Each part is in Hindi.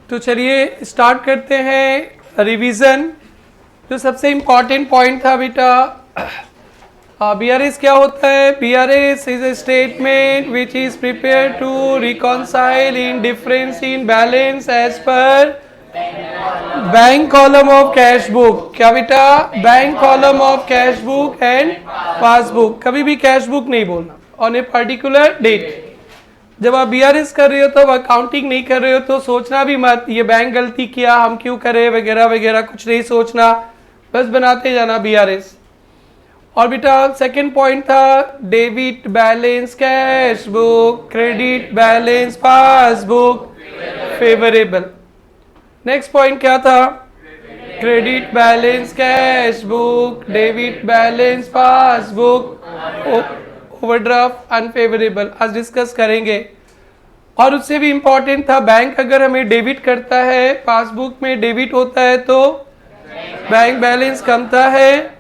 तो चलिए स्टार्ट करते हैं रिवीजन। जो सबसे इम्पॉर्टेंट पॉइंट था बेटा, BRS क्या होता है? BRS is a statement which is prepare to reconcile in difference in balance as per bank column of cash book. क्या बेटा? Bank column of cash book and passbook. कभी भी कैश बुक नहीं बोलना ऑन ए पर्टिकुलर डेट। जब आप BRS कर रहे हो तो अकाउंटिंग नहीं कर रहे हो तो सोचना भी मत ये बैंक गलती किया, हम क्यों करें वगैरह वगैरह, कुछ नहीं सोचना, बस बनाते जाना BRS। और बेटा सेकंड पॉइंट था debit balance cash book, credit balance passbook, favourable. Next point क्या था? Credit balance cash book, debit balance passbook, overdraft unfavourable. आज डिस्कस करेंगे। और उससे भी इम्पोर्टेंट था बैंक अगर हमें डेबिट करता है, पासबुक में डेबिट होता है तो बैंक बैलेंस कमता है,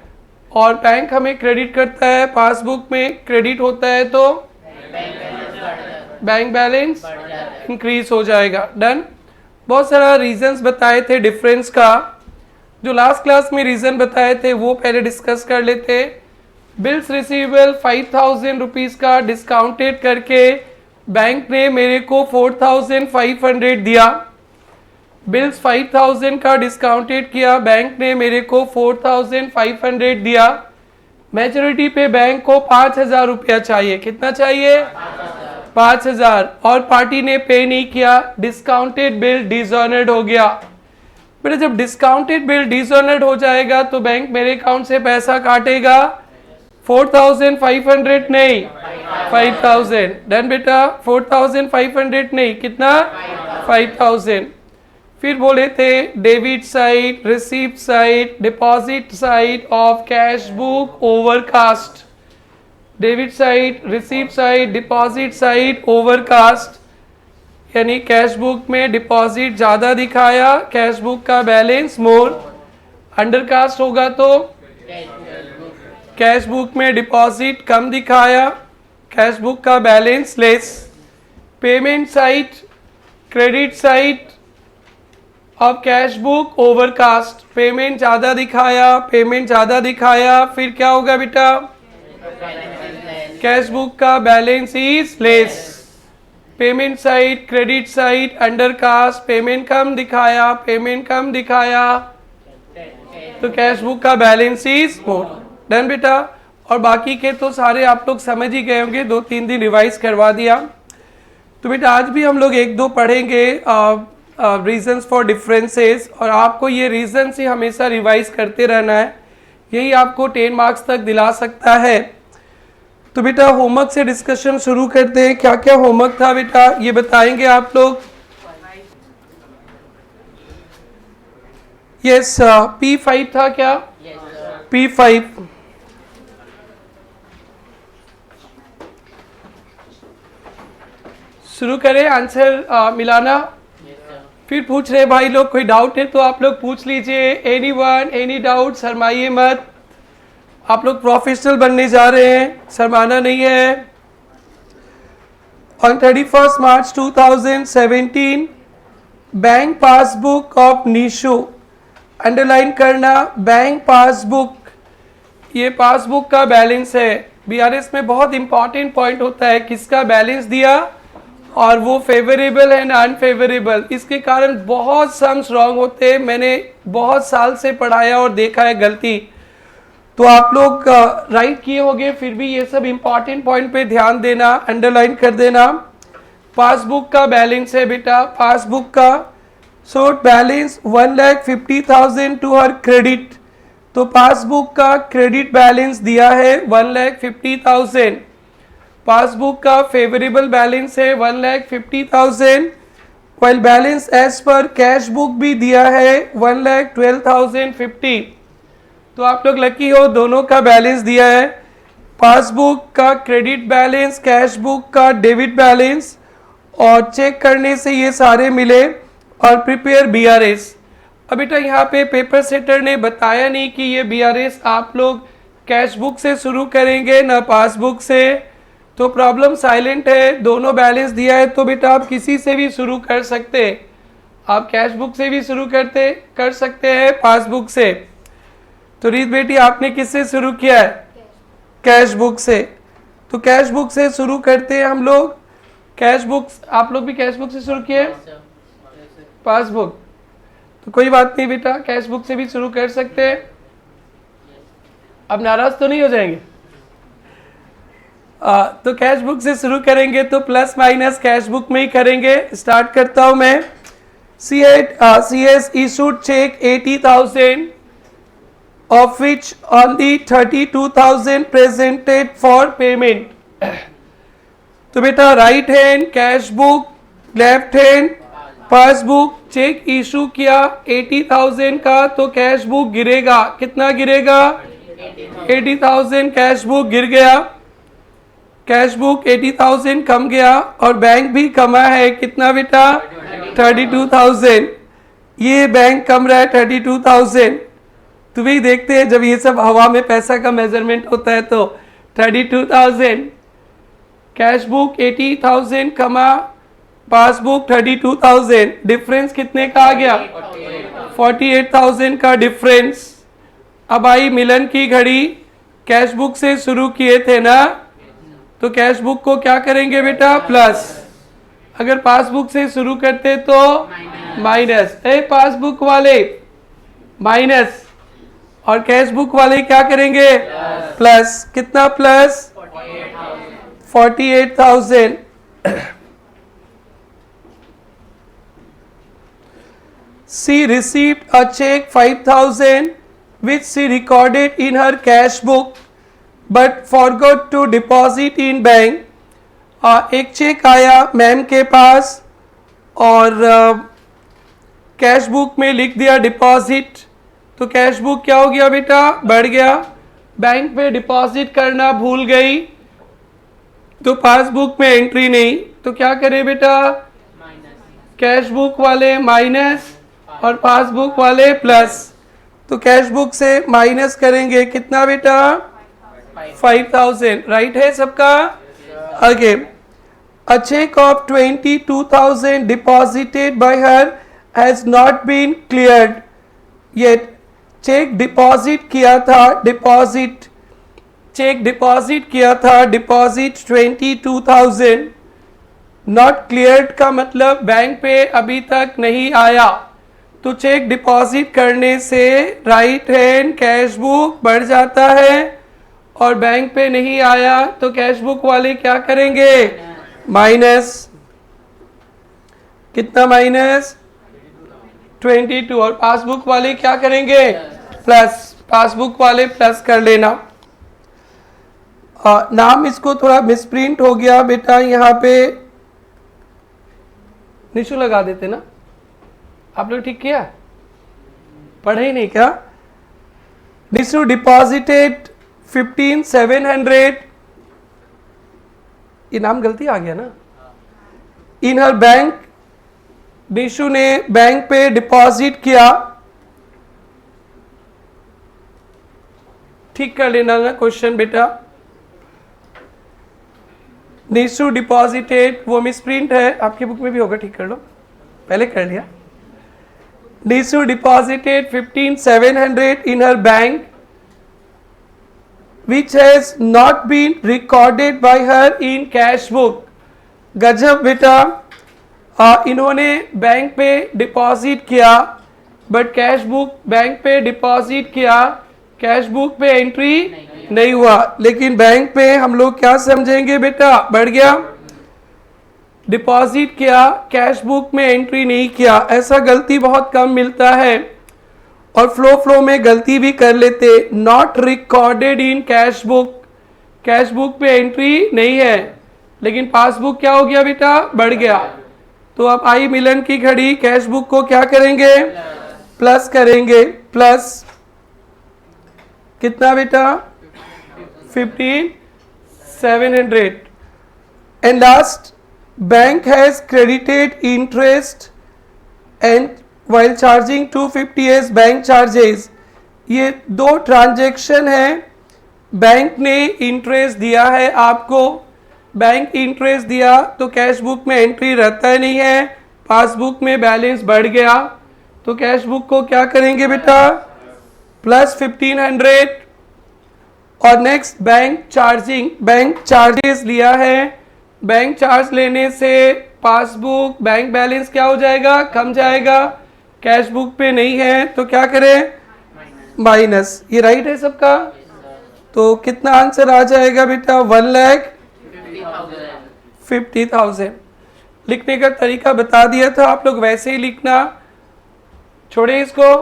और बैंक हमें क्रेडिट करता है, पासबुक में क्रेडिट होता है तो बैंक बैलेंस इंक्रीज हो जाएगा। डन। बहुत सारा रीजंस बताए थे डिफरेंस का। जो लास्ट क्लास में रीजन बताए थे वो पहले डिस्कस कर लेते। बिल्स रिसीवेबल 5,000 रुपीज का डिस्काउंटेड करके बैंक ने मेरे को 4,500 दिया। बिल्स 5,000 का डिस्काउंटेड किया, बैंक ने मेरे को 4,500 दिया। मैच्योरिटी पे बैंक को 5,000 रुपया चाहिए। कितना चाहिए? 5,000। और पार्टी ने पे नहीं किया, डिस्काउंटेड बिल डिसऑनर्ड हो गया। बेटा जब डिस्काउंटेड बिल डिसऑनर्ड हो जाएगा तो बैंक मेरे अकाउंट से पैसा काटेगा 4,500 नहीं 5,000। डन बेटा। 4,500 नहीं, कितना? 5,000। फिर बोले थे debit side, receipt side, deposit side of cash book overcast. Debit side, receipt side, deposit side overcast, यानी कैश बुक में डिपॉजिट ज़्यादा दिखाया, कैश बुक का बैलेंस मोर। अंडरकास्ट होगा तो कैश बुक में डिपॉजिट कम दिखाया, कैश बुक का balance less. Payment side, credit side of cash book overcast, payment ज़्यादा दिखाया, पेमेंट ज़्यादा दिखाया, फिर क्या होगा बेटा? कैश बुक का balance is less. Payment side, credit side, undercast, payment कम दिखाया, पेमेंट कम दिखाया तो कैश बुक का बैलेंस इज मोर। डन बेटा। और बाकी के तो सारे आप लोग समझ ही गए होंगे, 2-3 दिन रिवाइज करवा दिया। तो बेटा आज भी हम लोग 1-2 पढ़ेंगे रीजंस फॉर डिफरेंसेस, और आपको ये रीजन से हमेशा रिवाइज करते रहना है, यही आपको 10 मार्क्स तक दिला सकता है। तो बेटा होमवर्क से डिस्कशन शुरू करते हैं। क्या क्या होमवर्क था बेटा ये बताएंगे आप लोग? यस, P5 था क्या? P5। शुरू करें आंसर मिलाना। फिर पूछ रहे भाई लोग कोई डाउट है तो आप लोग पूछ लीजिए। एनीवन एनी डाउट, शर्माइए मत। आप लोग प्रोफेशनल बनने जा रहे हैं, शर्माना नहीं है। On 31 March 2017 bank passbook of Nishu, underline करना बैंक पासबुक, ये पासबुक का बैलेंस है। BRS में बहुत इंपॉर्टेंट पॉइंट होता है किसका बैलेंस दिया और वो फेवरेबल है ना अनफेवरेबल। इसके कारण बहुत सम्स रॉन्ग होते हैं। मैंने बहुत साल से पढ़ाया और देखा है गलती, तो आप लोग राइट किए होंगे, फिर भी ये सब इंपॉर्टेंट पॉइंट पे ध्यान देना, अंडरलाइन कर देना। पासबुक का बैलेंस है बेटा, पासबुक का so balance 1,50,000 to her credit, तो पासबुक का क्रेडिट बैलेंस दिया है 1,50,000। पासबुक का फेवरेबल बैलेंस है 1,50,000, while balance as per cash book भी दिया है 1,12,050। तो आप लोग लकी हो, दोनों का बैलेंस दिया है। पासबुक का क्रेडिट बैलेंस, कैश बुक का डेबिट बैलेंस, और चेक करने से ये सारे मिले और प्रिपेयर BRS। अब बेटा यहाँ पे पेपर सेटर ने बताया नहीं कि ये BRS आप लोग कैश बुक से शुरू करेंगे ना पासबुक से, तो प्रॉब्लम साइलेंट है। दोनों बैलेंस दिया है तो बेटा आप किसी से भी शुरू कर सकते। आप कैश बुक से भी शुरू कर सकते हैं, पासबुक से। तो रीत बेटी आपने किससे शुरू किया है? कैश बुक से। तो कैश बुक से शुरू करते हैं हम लोग। कैश बुक, आप लोग भी कैश बुक से शुरू किए? पासबुक, तो कोई बात नहीं बेटा, कैश बुक से भी शुरू कर सकते हैं। अब नाराज तो नहीं हो जाएंगे? तो कैश बुक से शुरू करेंगे तो प्लस माइनस कैश बुक में ही करेंगे। स्टार्ट करता हूं मैं। CS issued check 80,000 of which only 32,000 presented for payment। तो बेटा right hand cash book, left hand passbook. Cheque issue किया 80,000 का, तो कैश बुक गिरेगा। कितना गिरेगा? 80,000 कैश बुक गिर गया। कैश बुक 80,000 कम गया और बैंक भी कमा है। कितना बेटा? 32,000। ये बैंक कम रहा है 32,000। तो भी देखते हैं जब ये सब हवा में पैसा का मेजरमेंट होता है तो 32,000, कैश बुक 80,000 कमा, पासबुक 32,000, डिफरेंस कितने का आ गया? 48,000 का डिफरेंस। अब आई मिलन की घड़ी। कैश बुक से शुरू किए थे ना, तो कैश बुक को क्या करेंगे बेटा? प्लस। अगर पासबुक से शुरू करते तो माइनस। पासबुक वाले माइनस और कैश बुक वाले क्या करेंगे? प्लस। कितना plus? 48,000। She received a check 5,000 which she recorded in her cash book but forgot to deposit in bank। एक चेक आया मैम के पास और कैश बुक में लिख दिया डिपॉजिट। तो कैश बुक क्या हो गया बेटा? बढ़ गया। बैंक में डिपॉजिट करना भूल गई तो पासबुक में एंट्री नहीं। तो क्या करें बेटा? कैश बुक वाले माइनस और पासबुक वाले प्लस। तो कैश बुक से माइनस करेंगे। कितना बेटा? 5,000। राइट है सबका? आगे। A check of 22,000 deposited by her has not been cleared yet। Cheque deposit किया था, चेक डिपॉजिट किया था, डिपॉजिट 22,000 नॉट क्लियर्ड का मतलब बैंक पे अभी तक नहीं आया। तो चेक डिपॉजिट करने से राइट हैंड कैश बुक बढ़ जाता है और बैंक पे नहीं आया तो कैश बुक वाले क्या करेंगे? माइनस। कितना माइनस? 22। और पासबुक वाले क्या करेंगे? प्लस। पासबुक वाले प्लस कर लेना। नाम इसको थोड़ा मिसप्रिंट हो गया बेटा, यहाँ पे निशु लगा देते ना। आप लोग ठीक किया? पढ़े ही नहीं क्या? निशु डिपॉजिटेड 15,700। ये नाम गलती आ गया ना। इन हर बैंक, निशु ने बैंक पे डिपॉजिट किया। ठीक कर लेना ना क्वेश्चन बेटा। निशु डिपॉजिटेड, वो मिसप्रिंट है, आपकी बुक में भी होगा, ठीक कर लो। पहले कर लिया। Nishu deposited 15,700 in her bank which has not been recorded by her in cash book। गजब बेटा। इन्होंने बैंक पे डिपॉजिट किया बट कैश बुक, बैंक पे डिपॉजिट किया, कैश बुक पे एंट्री नहीं हुआ। लेकिन बैंक पे हम लोग क्या समझेंगे बेटा? बढ़ गया। डिपॉजिट किया, कैश बुक में एंट्री नहीं किया। ऐसा गलती बहुत कम मिलता है और फ्लो में गलती भी कर लेते। Not recorded in cash book, cash book पे एंट्री नहीं है लेकिन पासबुक क्या हो गया बेटा? बढ़ गया। तो अब आई मिलन की घड़ी। कैश बुक को क्या करेंगे? प्लस करेंगे। प्लस कितना बेटा? 15,700। And last, bank has credited interest and while charging 250 as bank charges. ये दो ट्रांजैक्शन है। बैंक ने इंटरेस्ट दिया है आपको, बैंक इंटरेस्ट दिया तो कैश बुक में एंट्री रहता ही नहीं है, पासबुक में बैलेंस बढ़ गया तो कैश बुक को क्या करेंगे बेटा, प्लस 1500। और next bank charging, bank charges लिया है, बैंक चार्ज लेने से पासबुक बैंक बैलेंस क्या हो जाएगा, कम जाएगा, कैश बुक पे नहीं है तो क्या करें, माइनस। ये राइट है सबका? तो कितना आंसर आ जाएगा बेटा, 1,50,000। लिखने का तरीका बता दिया था, आप लोग वैसे ही लिखना, छोड़े इसको।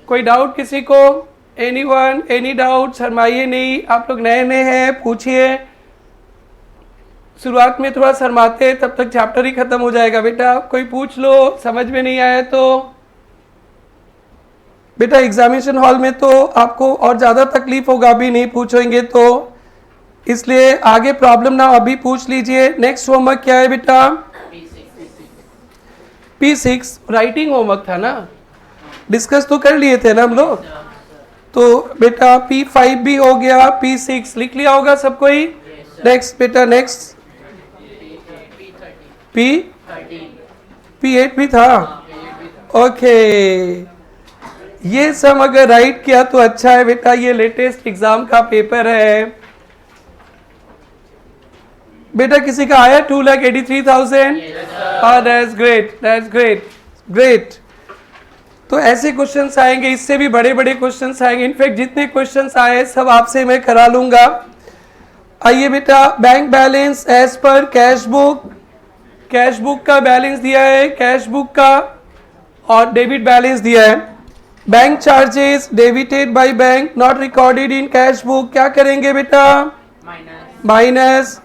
कोई डाउट किसी को? Anyone, any doubt? शर्माइए नहीं, आप लोग नए नए हैं, पूछिए। शुरुआत में थोड़ा शर्माते, तब तक चैप्टर ही खत्म हो जाएगा बेटा। कोई पूछ लो, समझ में नहीं आया तो। बेटा एग्जामिनेशन हॉल में तो आपको और ज़्यादा तकलीफ होगा, अभी नहीं पूछेंगे तो, इसलिए आगे प्रॉब्लम ना अभी पूछ लीजिए। नेक्स्ट होमवर्क क्या है बेटा, P6 राइटिंग होमवर्क था ना, डिस्कस तो कर लिए थे ना हम लोग। तो बेटा P5 भी हो गया, P6 लिख लिया होगा सबको ही। नेक्स्ट बेटा, नेक्स्ट P8 भी था। ओके, ये सब अगर राइट किया तो अच्छा है बेटा, ये लेटेस्ट एग्जाम का पेपर है बेटा। किसी का आया 2,83,000? हाँ, that's great, that's great, great. तो ऐसे क्वेश्चंस आएंगे, इससे भी बड़े बड़े क्वेश्चंस आएंगे। इनफैक्ट जितने क्वेश्चंस आए सब आपसे मैं करा लूंगा। आइए बेटा, bank balance as per cash book, cash book का बैलेंस दिया है, कैश बुक का, और डेबिट बैलेंस दिया है। Bank charges debited by bank not recorded in cash book, क्या करेंगे बेटा, minus.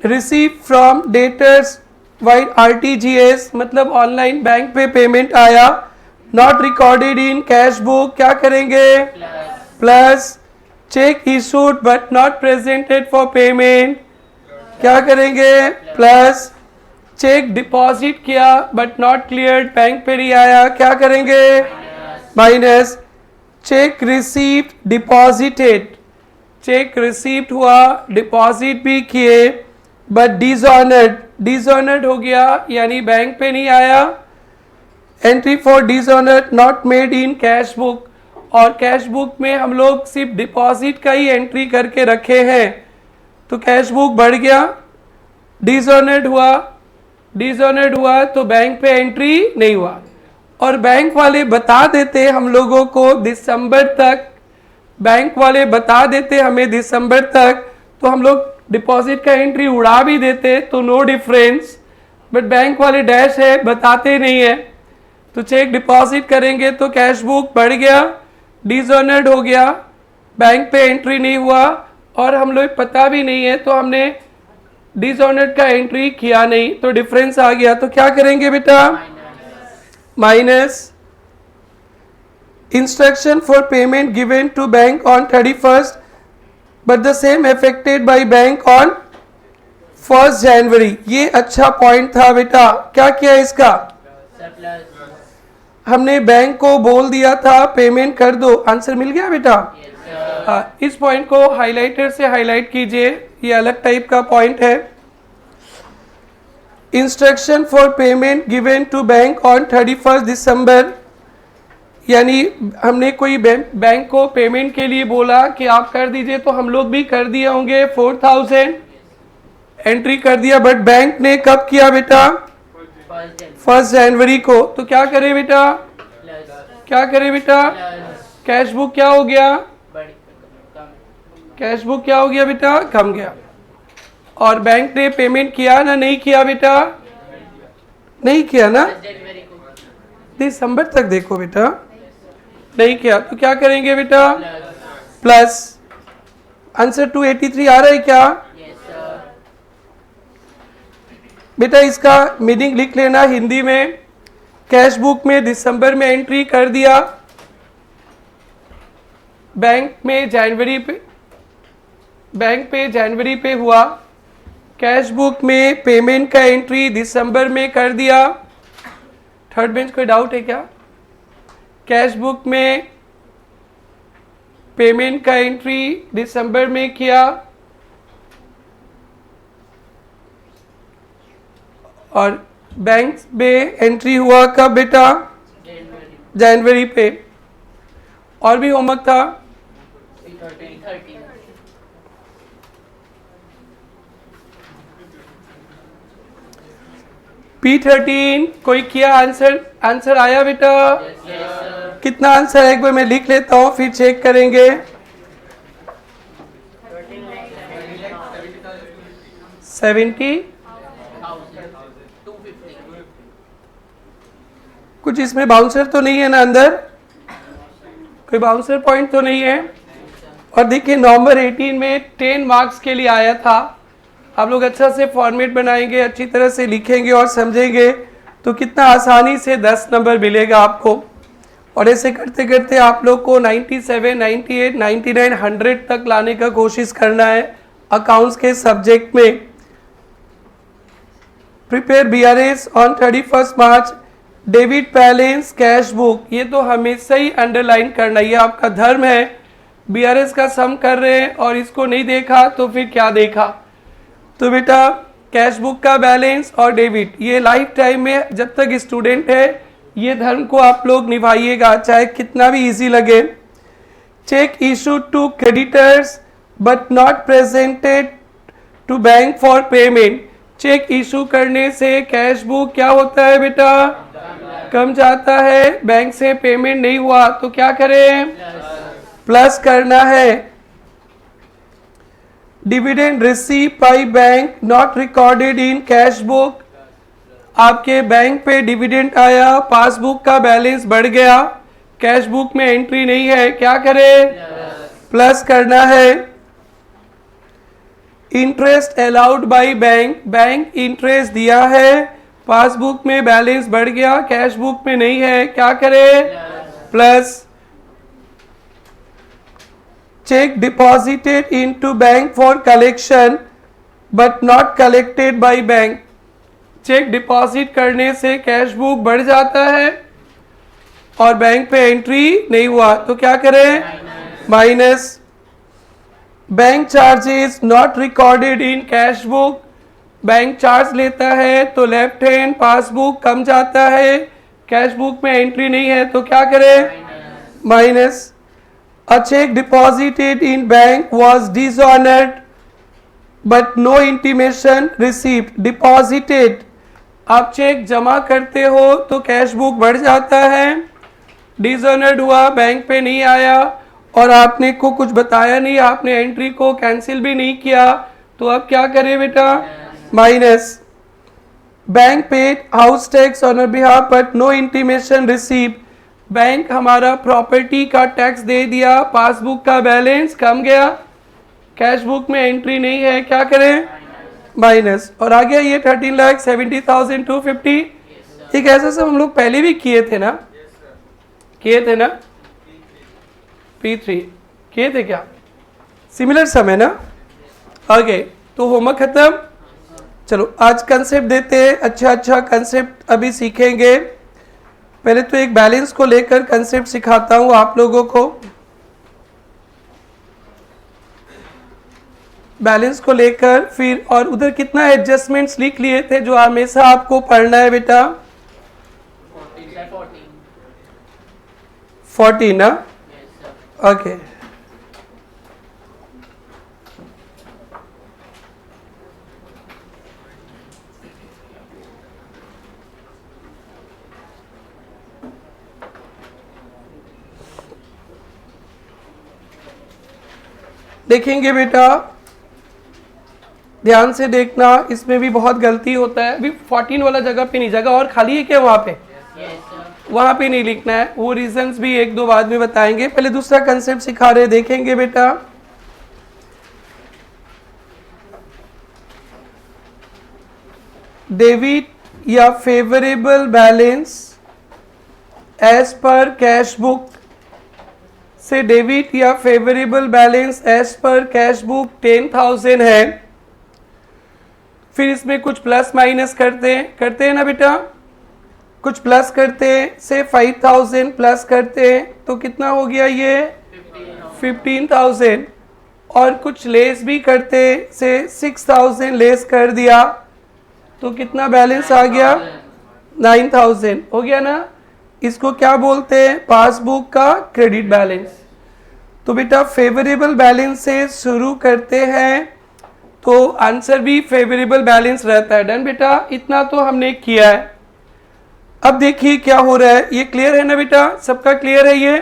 Receive from debtors while RTGS, मतलब ऑनलाइन बैंक पे पेमेंट आया, not recorded in cash book, क्या करेंगे, plus. Check issued but not presented for payment, क्या करेंगे, प्लस। चेक डिपॉजिट किया बट नॉट क्लियर्ड, बैंक पे नहीं आया, क्या करेंगे, minus. Check received deposited, check received हुआ, डिपॉजिट भी किए, बट डिसऑनर्ड, डिसऑनर्ड हो गया यानी बैंक पे नहीं आया। Entry for dishonoured not made in cash book, और कैश बुक में हम लोग सिर्फ डिपॉजिट का ही एंट्री करके रखे हैं, तो कैश बुक बढ़ गया। डिसऑनर्ड हुआ, डिसऑनर्ड हुआ तो बैंक पे एंट्री नहीं हुआ, और बैंक वाले बता देते हम लोगों को दिसंबर तक, बैंक वाले बता देते हमें दिसंबर तक, तो हम लोग डिपॉजिट का एंट्री उड़ा भी देते तो नो डिफरेंस, बट बैंक वाले डैश है, बताते नहीं है। तो चेक डिपॉजिट करेंगे तो कैश बुक बढ़ गया, डिसऑनर्ड हो गया, बैंक पे एंट्री नहीं हुआ, और हम लोग पता भी नहीं है तो हमने डिसऑनर्ड का एंट्री किया नहीं, तो डिफरेंस आ गया। तो क्या करेंगे बेटा, minus. Instruction for payment given to bank on 31st but the same affected by bank on 1st January. ये अच्छा पॉइंट था बेटा, क्या किया इसका, हमने बैंक को बोल दिया था पेमेंट कर दो, आंसर मिल गया बेटा। इस पॉइंट को हाइलाइटर से हाईलाइट कीजिए, ये अलग टाइप का पॉइंट है। Instruction for payment given to bank on 31st December, यानी हमने कोई बैंक को पेमेंट के लिए बोला कि आप कर दीजिए, तो हम लोग भी कर दिए होंगे, 4,000 एंट्री कर दिया, बट बैंक ने कब किया बेटा, 1st जनवरी को। तो क्या करें बेटा, क्या करें बेटा, कैश बुक क्या हो गया, कैश बुक क्या हो गया बेटा, कम गया। और बैंक ने पेमेंट किया ना, नहीं किया बेटा, नहीं किया ना, दिसंबर तक देखो बेटा, नहीं किया, तो क्या करेंगे बेटा, प्लस। आंसर 283 आ रहा है क्या, बेटा इसका मीनिंग लिख लेना हिंदी में। कैश बुक में दिसंबर में एंट्री कर दिया, बैंक में जनवरी पे, बैंक पे जनवरी पे हुआ, कैश बुक में पेमेंट का एंट्री दिसंबर में कर दिया। थर्ड बेंच कोई डाउट है क्या, कैश बुक में पेमेंट का एंट्री दिसंबर में किया, और बैंक में एंट्री हुआ कब बेटा? जनवरी पे। और भी होमवर्क था? P13 कोई किया? आंसर आया बेटा? कितना आंसर है एक बार मैं लिख लेता हूँ, फिर चेक करेंगे। 70। कुछ इसमें बाउंसर तो नहीं है ना अंदर? कोई बाउंसर पॉइंट तो नहीं है? और देखिए नवंबर 18 में 10 मार्क्स के लिए आया था। आप लोग अच्छा से फॉर्मेट बनाएंगे, अच्छी तरह से लिखेंगे और समझेंगे तो कितना आसानी से 10 नंबर मिलेगा आपको। और ऐसे करते करते आप लोग को 97, 98, 99, 100 तक लाने का कोशिश करना है अकाउंट्स के सब्जेक्ट में। Prepare BRS on 31 March, debit balance cash book, ये तो हमेशा ही अंडरलाइन करना, ये आपका धर्म है। BRS का सम कर रहे हैं और इसको नहीं देखा तो फिर क्या देखा? तो बेटा कैश बुक का बैलेंस और डेबिट, ये लाइफ टाइम में जब तक स्टूडेंट है ये धर्म को आप लोग निभाइएगा, चाहे कितना भी इजी लगे। Cheque issued to creditors but not presented to bank for payment, cheque issue करने से कैश बुक क्या होता है बेटा? कम जाता है। बैंक से पेमेंट नहीं हुआ तो क्या करें? प्लस करना है। Dividend receive by bank not recorded in cash book, आपके बैंक पे डिविडेंड आया, पासबुक का बैलेंस बढ़ गया, कैश बुक में एंट्री नहीं है, क्या करें? प्लस करना है। Interest allowed by bank, bank interest दिया है, पासबुक में बैलेंस बढ़ गया, कैश बुक में नहीं है, क्या करें? Plus. Cheque deposited into bank for collection but not collected by bank, cheque deposit करने से कैश बुक बढ़ जाता है और बैंक पे एंट्री नहीं हुआ तो क्या करें? Minus. Bank charges not recorded in cash book, bank charge लेता है तो लेफ्ट हैंड पासबुक कम जाता है, कैश बुक में एंट्री नहीं है तो क्या करें? Minus. A cheque deposited in bank was dishonoured but no intimation received, deposited, आप चेक जमा करते हो तो कैश बुक बढ़ जाता है, डिसऑनर्ड हुआ, बैंक पे नहीं आया और आपने को कुछ बताया नहीं, आपने एंट्री को कैंसिल भी नहीं किया तो अब क्या करें बेटा? Minus. Bank paid house tax on behalf but no intimation receive, bank हमारा प्रॉपर्टी का टैक्स दे दिया, पासबुक का बैलेंस कम गया, कैश बुक में एंट्री नहीं है, क्या करें? माइनस। और आ गया ये 13,70,250, ठीक ऐसा सब हम लोग पहले भी किए थे ना? किए थे ना? P3 किए थे क्या? सिमिलर सम है ना? ओके तो होमवर्क खत्म। चलो आज कंसेप्ट देते हैं, अच्छा कंसेप्ट अभी सीखेंगे। पहले तो एक बैलेंस को लेकर कंसेप्ट सिखाता हूं आप लोगों को। बैलेंस को लेकर फिर और उधर कितना एडजस्टमेंट्स लिख लिए थे जो हमेशा आपको पढ़ना है बेटा? 40 ना? ओके देखेंगे बेटा, ध्यान से देखना, इसमें भी बहुत गलती होता है। अभी 14 वाला जगह पे नहीं, जगह और खाली है क्या वहां पे? वहां पे नहीं लिखना है, वो रीजंस भी एक दो बाद में बताएंगे। पहले दूसरा कंसेप्ट सिखा रहे, देखेंगे बेटा। डेबिट या favourable balance as per cash book से, डेबिट या favourable balance as per cash book 10,000 है। फिर इसमें कुछ प्लस माइनस करते हैं ना बेटा? कुछ प्लस करते हैं, से 5,000 प्लस करते हैं तो कितना हो गया ये? 15,000। और कुछ लेस भी करते से 6,000 लेस कर दिया तो कितना बैलेंस आ गया? 9,000 हो गया ना। इसको क्या बोलते हैं? पासबुक का क्रेडिट बैलेंस। तो बेटा फेवरेबल बैलेंस से शुरू करते हैं तो आंसर भी फेवरेबल बैलेंस रहता है। डन बेटा, इतना तो हमने किया है। अब देखिए क्या हो रहा है, ये क्लियर है ना बेटा, सबका क्लियर है ये।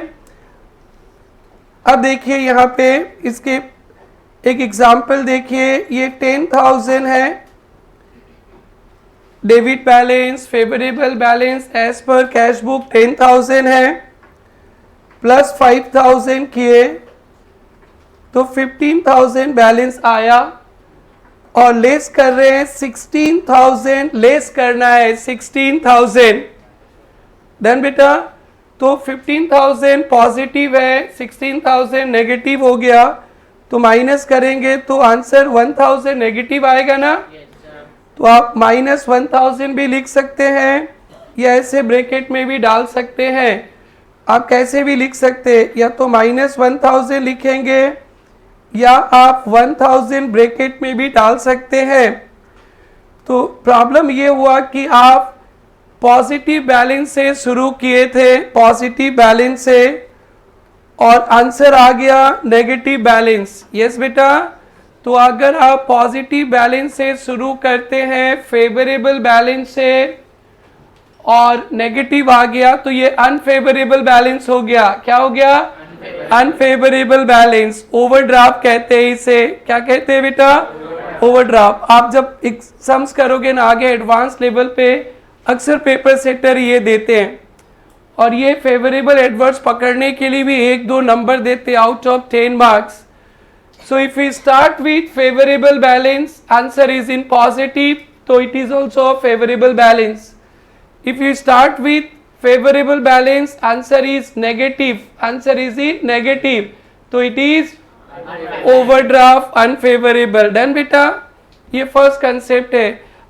अब देखिए यहाँ पे इसके एक एग्जाम्पल देखिए, ये 10,000 है debit balance, favourable balance as per cash book 10,000 है, प्लस 5,000 किए तो 15,000 बैलेंस आया, और लेस कर रहे हैं 16,000, लेस करना है 16,000। डन बेटा, तो 15,000 पॉजिटिव है, 16,000 नेगेटिव हो गया, तो माइनस करेंगे तो आंसर 1,000 नेगेटिव आएगा ना। तो आप -1,000 भी लिख सकते हैं, या ऐसे ब्रैकेट में भी डाल सकते हैं। आप कैसे भी लिख सकते हैं, या तो -1,000 लिखेंगे या आप 1,000 ब्रैकेट में भी डाल सकते हैं। तो प्रॉब्लम ये हुआ कि आप पॉजिटिव बैलेंस से शुरू किए थे, पॉजिटिव बैलेंस से, और आंसर आ गया नेगेटिव बैलेंस। यस बेटा, तो अगर आप पॉजिटिव बैलेंस से शुरू करते हैं फेवरेबल बैलेंस से और नेगेटिव आ गया तो ये अनफेवरेबल बैलेंस हो गया। क्या हो गया? Unfavourable balance. ओवरड्राफ्ट कहते हैं इसे। क्या कहते हैं बेटा? ओवरड्राफ्ट। आप जब सम्स करोगे ना आगे एडवांस लेवल पे, अक्सर पेपर सेटर ये देते हैं, और ये फेवरेबल एडवर्स पकड़ने के लिए भी 1-2 नंबर देते हैं out of 10 marks. So if we start with favorable balance, answer is in positive, so it is also a favorable balance. If you start with favorable balance, answer is negative, answer is in negative, so it is overdraft unfavorable. Done बेटा, ये फर्स्ट कंसेप्ट है।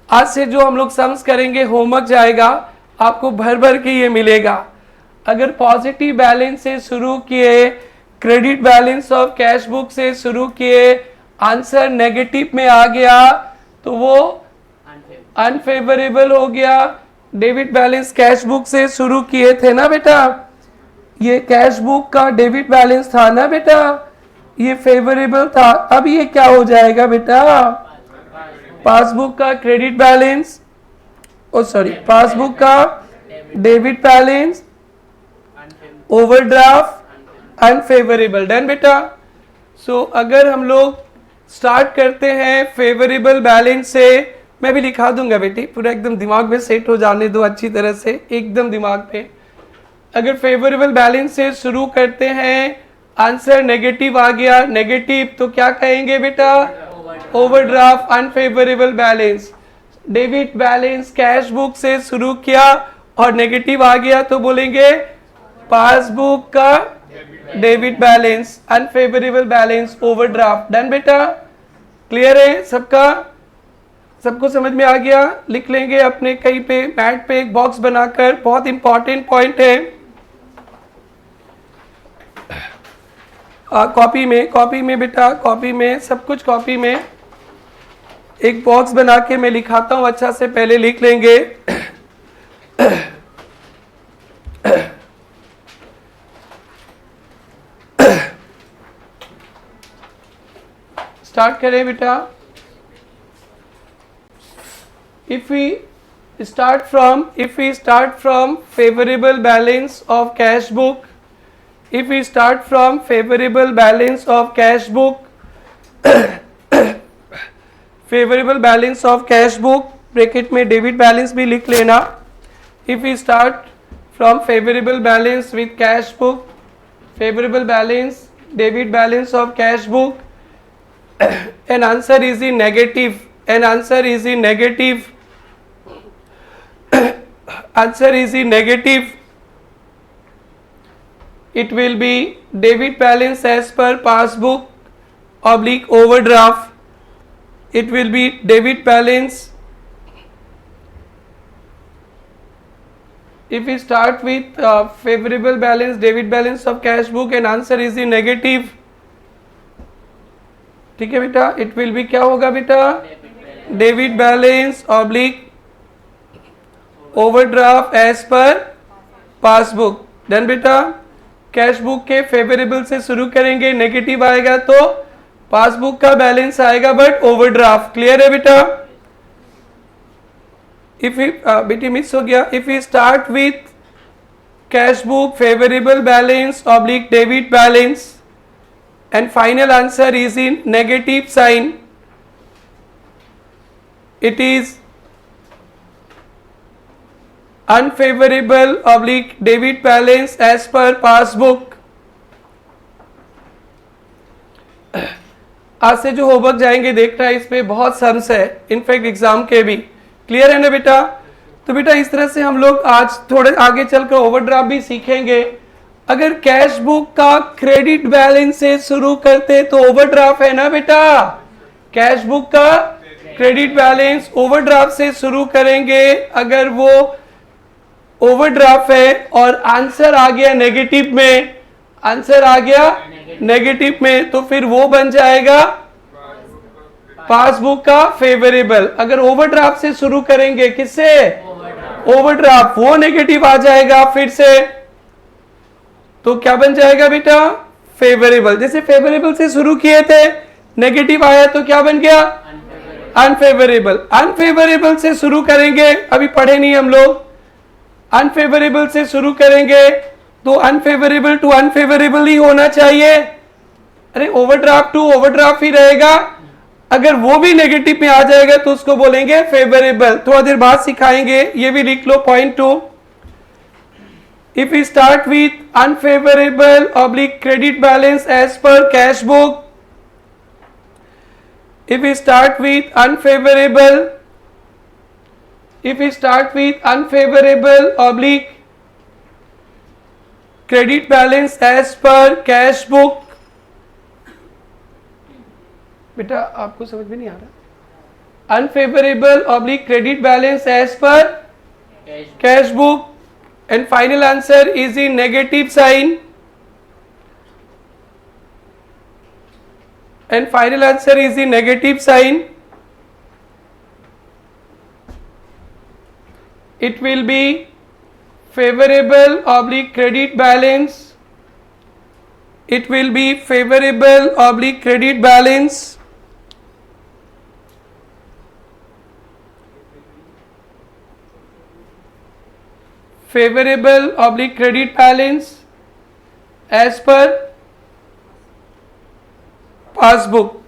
आज से जो हम लोग सम्स करेंगे, होमवर्क जाएगा आपको भर भर के ये मिलेगा। अगर पॉजिटिव बैलेंस से शुरू किए, credit balance of cash book से शुरू किए, आंसर नेगेटिव में आ गया तो वो अनफेवरेबल हो गया। डेबिट बैलेंस कैश बुक से शुरू किए थे ना बेटा, ये कैश बुक का डेबिट बैलेंस था ना बेटा, ये फेवरेबल था। अब ये क्या हो जाएगा बेटा? पासबुक का क्रेडिट बैलेंस, पासबुक का debit balance, overdraft unfavourable. Done बेटा। सो अगर हम लोग स्टार्ट करते हैं फेवरेबल बैलेंस से, मैं भी लिखा दूंगा बेटी, पूरा एकदम दिमाग में सेट हो जाने दो अच्छी तरह से, एकदम दिमाग पे। अगर फेवरेबल बैलेंस से शुरू करते हैं, आंसर नेगेटिव आ गया, नेगेटिव तो क्या कहेंगे बेटा? Overdraft unfavourable balance. Debit balance cash book से शुरू किया और नेगेटिव आ गया तो बोलेंगे पासबुक का debit balance, unfavourable balance, overdraft. Done बेटा, क्लियर है सबका? सबको समझ में आ गया? लिख लेंगे अपने कहीं पे मैट पे एक बॉक्स बनाकर, बहुत इंपॉर्टेंट पॉइंट है। कॉपी में बेटा, कॉपी में, सब कुछ कॉपी में एक बॉक्स बना के मैं लिखाता हूं, अच्छा से पहले लिख लेंगे। स्टार्ट करें बेटा। if we start from favorable balance of cash book, if we start from favorable balance of cash book, favorable balance of cash book, bracket में डेबिट बैलेंस भी लिख लेना। if we start from favorable balance with cash book, favorable balance, debit balance of cash book, an answer is in negative, an answer is in negative, answer is in negative. It will be debit balance as per passbook oblique overdraft. It will be debit balance. If we start with favorable balance, debit balance of cash book, and answer is in negative. ठीक है बेटा, इट विल बी क्या होगा बेटा? Debit balance oblique overdraft as per passbook. Done बेटा। कैश बुक के फेवरेबल से शुरू करेंगे, नेगेटिव आएगा तो पासबुक का बैलेंस आएगा बट ओवरड्राफ्ट। क्लियर है बेटा। इफ बेटी मिस हो गया। If you start with cash book favourable balance oblique debit balance and final answer is in negative sign, it is unfavorable oblique debit balance as per passbook। आज से जो होमवर्क जाएंगे देखना है, इस पे बहुत सम्स है, इनफैक्ट एग्जाम के भी। क्लियर है ना बेटा। तो बेटा इस तरह से हम लोग आज थोड़े आगे चलकर ओवरड्राफ्ट भी सीखेंगे। अगर कैश बुक का क्रेडिट बैलेंस से शुरू करते तो ओवरड्राफ्ट है ना बेटा। कैश बुक का क्रेडिट बैलेंस ओवरड्राफ्ट से शुरू करेंगे। अगर वो ओवरड्राफ्ट है और आंसर आ गया नेगेटिव में, आंसर आ गया नेगेटिव में, तो फिर वो बन जाएगा पासबुक का फेवरेबल। अगर ओवरड्राफ्ट से शुरू करेंगे, किससे? ओवरड्राफ्ट, वो नेगेटिव आ जाएगा फिर से, तो क्या बन जाएगा बेटा? फेवरेबल। जैसे फेवरेबल से शुरू किए थे, नेगेटिव आया तो क्या बन गया? अनफेवरेबल। अनफेवरेबल से शुरू करेंगे, अभी पढ़े नहीं हम लोग। अनफेवरेबल से शुरू करेंगे तो अनफेवरेबल टू अनफेवरेबल ही होना चाहिए। अरे ओवरड्राफ्ट टू ओवरड्राफ्ट ही रहेगा। अगर वो भी नेगेटिव में आ जाएगा तो उसको बोलेंगे फेवरेबल। थोड़ा देर बाद सिखाएंगे, ये भी लिख लो point 2। If we start with unfavorable oblique credit balance as per cash book, if we start with unfavorable oblique credit balance as per cash book, बेटा आपको समझ में नहीं आ रहा। Unfavorable oblique credit balance as per cash book and final answer is in negative sign, and final answer is in negative sign. It will be favorable oblique credit balance, it will be favorable oblique credit balance, favorable oblique credit balance as per passbook.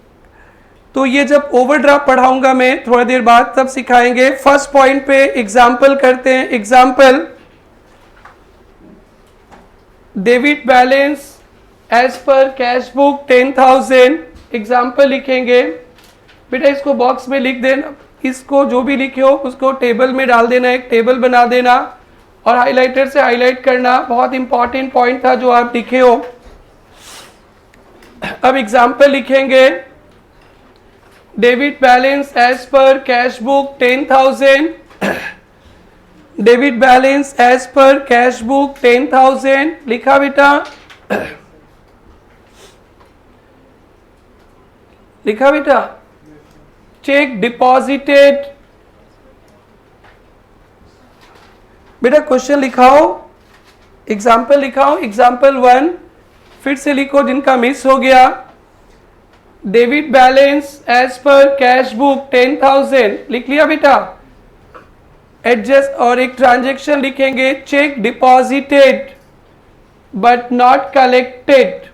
तो ये जब ओवरड्राफ्ट पढ़ाऊंगा मैं थोड़ा देर बाद, तब सिखाएंगे। फर्स्ट पॉइंट पे एग्जाम्पल करते हैं। Example, debit balance as per cash book 10,000। Example लिखेंगे बेटा, इसको बॉक्स में लिख देना, इसको जो भी लिखे हो उसको टेबल में डाल देना, एक टेबल बना देना और हाइलाइटर से हाईलाइट करना। बहुत इंपॉर्टेंट पॉइंट था जो आप लिखे हो। अब एग्जाम्पल लिखेंगे, debit balance as per cash book 10,000, debit balance as per cash book 10,000। लिखा बेटा? लिखा बेटा? Cheque deposited. बेटा क्वेश्चन लिखाओ, एग्जाम्पल लिखाओ। एग्जाम्पल 1 फिर से लिखो जिनका मिस हो गया। Debit balance as per cash book 10,000 लिख लिया बेटा? एडजस्ट और एक ट्रांजैक्शन लिखेंगे, cheque deposited but not collected,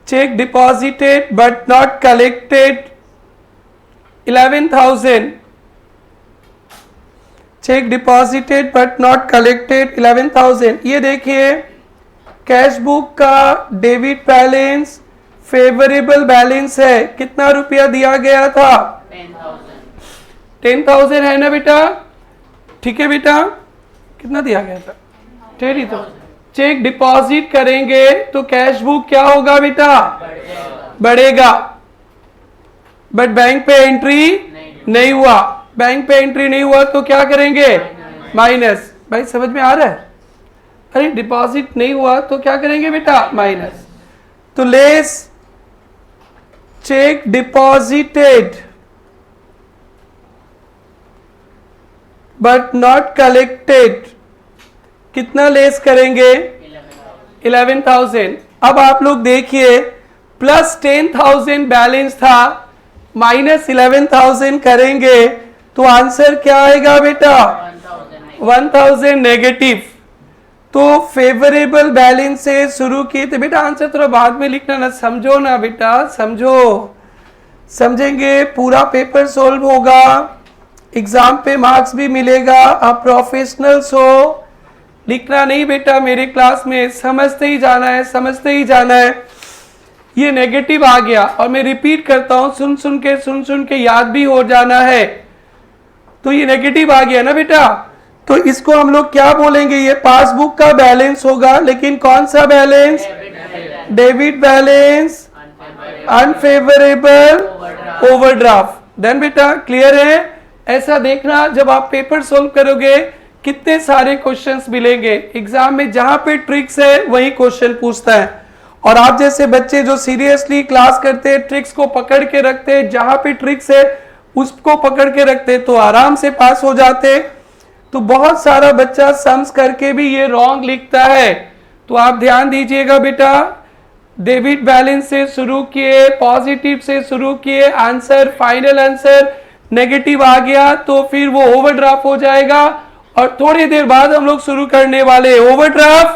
cheque deposited but not collected 11,000, cheque deposited but not collected 11,000। ये देखिए कैश बुक का डेबिट बैलेंस फेवरेबल बैलेंस है। कितना रुपया दिया गया था? 10,000 है ना बेटा? ठीक है बेटा, कितना दिया गया था? 10,000। चेक डिपॉजिट करेंगे तो कैश बुक क्या होगा बेटा? बढ़ेगा। बट बैंक पे एंट्री नहीं हुआ, बैंक पे एंट्री नहीं हुआ तो क्या करेंगे? माइनस। भाई समझ में आ रहा है? अरे डिपॉजिट नहीं हुआ तो क्या करेंगे बेटा? माइनस। तो less cheque deposited but not collected, कितना लेस करेंगे? 11,000। अब आप लोग देखिए, प्लस 10,000 बैलेंस था, माइनस 11,000 करेंगे तो आंसर क्या आएगा बेटा? 1,000 नेगेटिव। तो फेवरेबल बैलेंस से शुरू किए थे बेटा, आंसर थोड़ा बाद में लिखना ना, समझो ना बेटा, समझो, समझेंगे पूरा पेपर सोल्व होगा, एग्जाम पे मार्क्स भी मिलेगा, आप प्रोफेशनल्स हो। लिखना नहीं बेटा मेरे क्लास में, समझते ही जाना है, समझते ही जाना है। ये नेगेटिव आ गया और मैं रिपीट करता हूं, सुन सुन के याद भी हो जाना है। तो ये नेगेटिव आ गया ना बेटा, तो इसको हम लोग क्या बोलेंगे? ये पासबुक का बैलेंस होगा, लेकिन कौन सा balance? Debit balance, unfavourable overdraft. Then बेटा क्लियर है? ऐसा देखना जब आप पेपर सोल्व करोगे कितने सारे क्वेश्चंस मिलेंगे एग्जाम में, जहां पे ट्रिक्स है वही क्वेश्चन पूछता है। और आप जैसे बच्चे जो सीरियसली क्लास करते हैं, ट्रिक्स को पकड़ के रखते हैं, जहां पे ट्रिक्स है उसको पकड़ के रखते तो आराम से पास हो जाते। तो बहुत सारा बच्चा सम्स करके भी ये रॉन्ग लिखता है, तो आप ध्यान दीजिएगा बेटा। डेबिट बैलेंस से शुरू किए, पॉजिटिव से शुरू किए, आंसर फाइनल आंसर नेगेटिव आ गया तो फिर वो ओवरड्राफ्ट हो जाएगा। और थोड़ी देर बाद हम लोग शुरू करने वाले ओवरड्राफ्ट,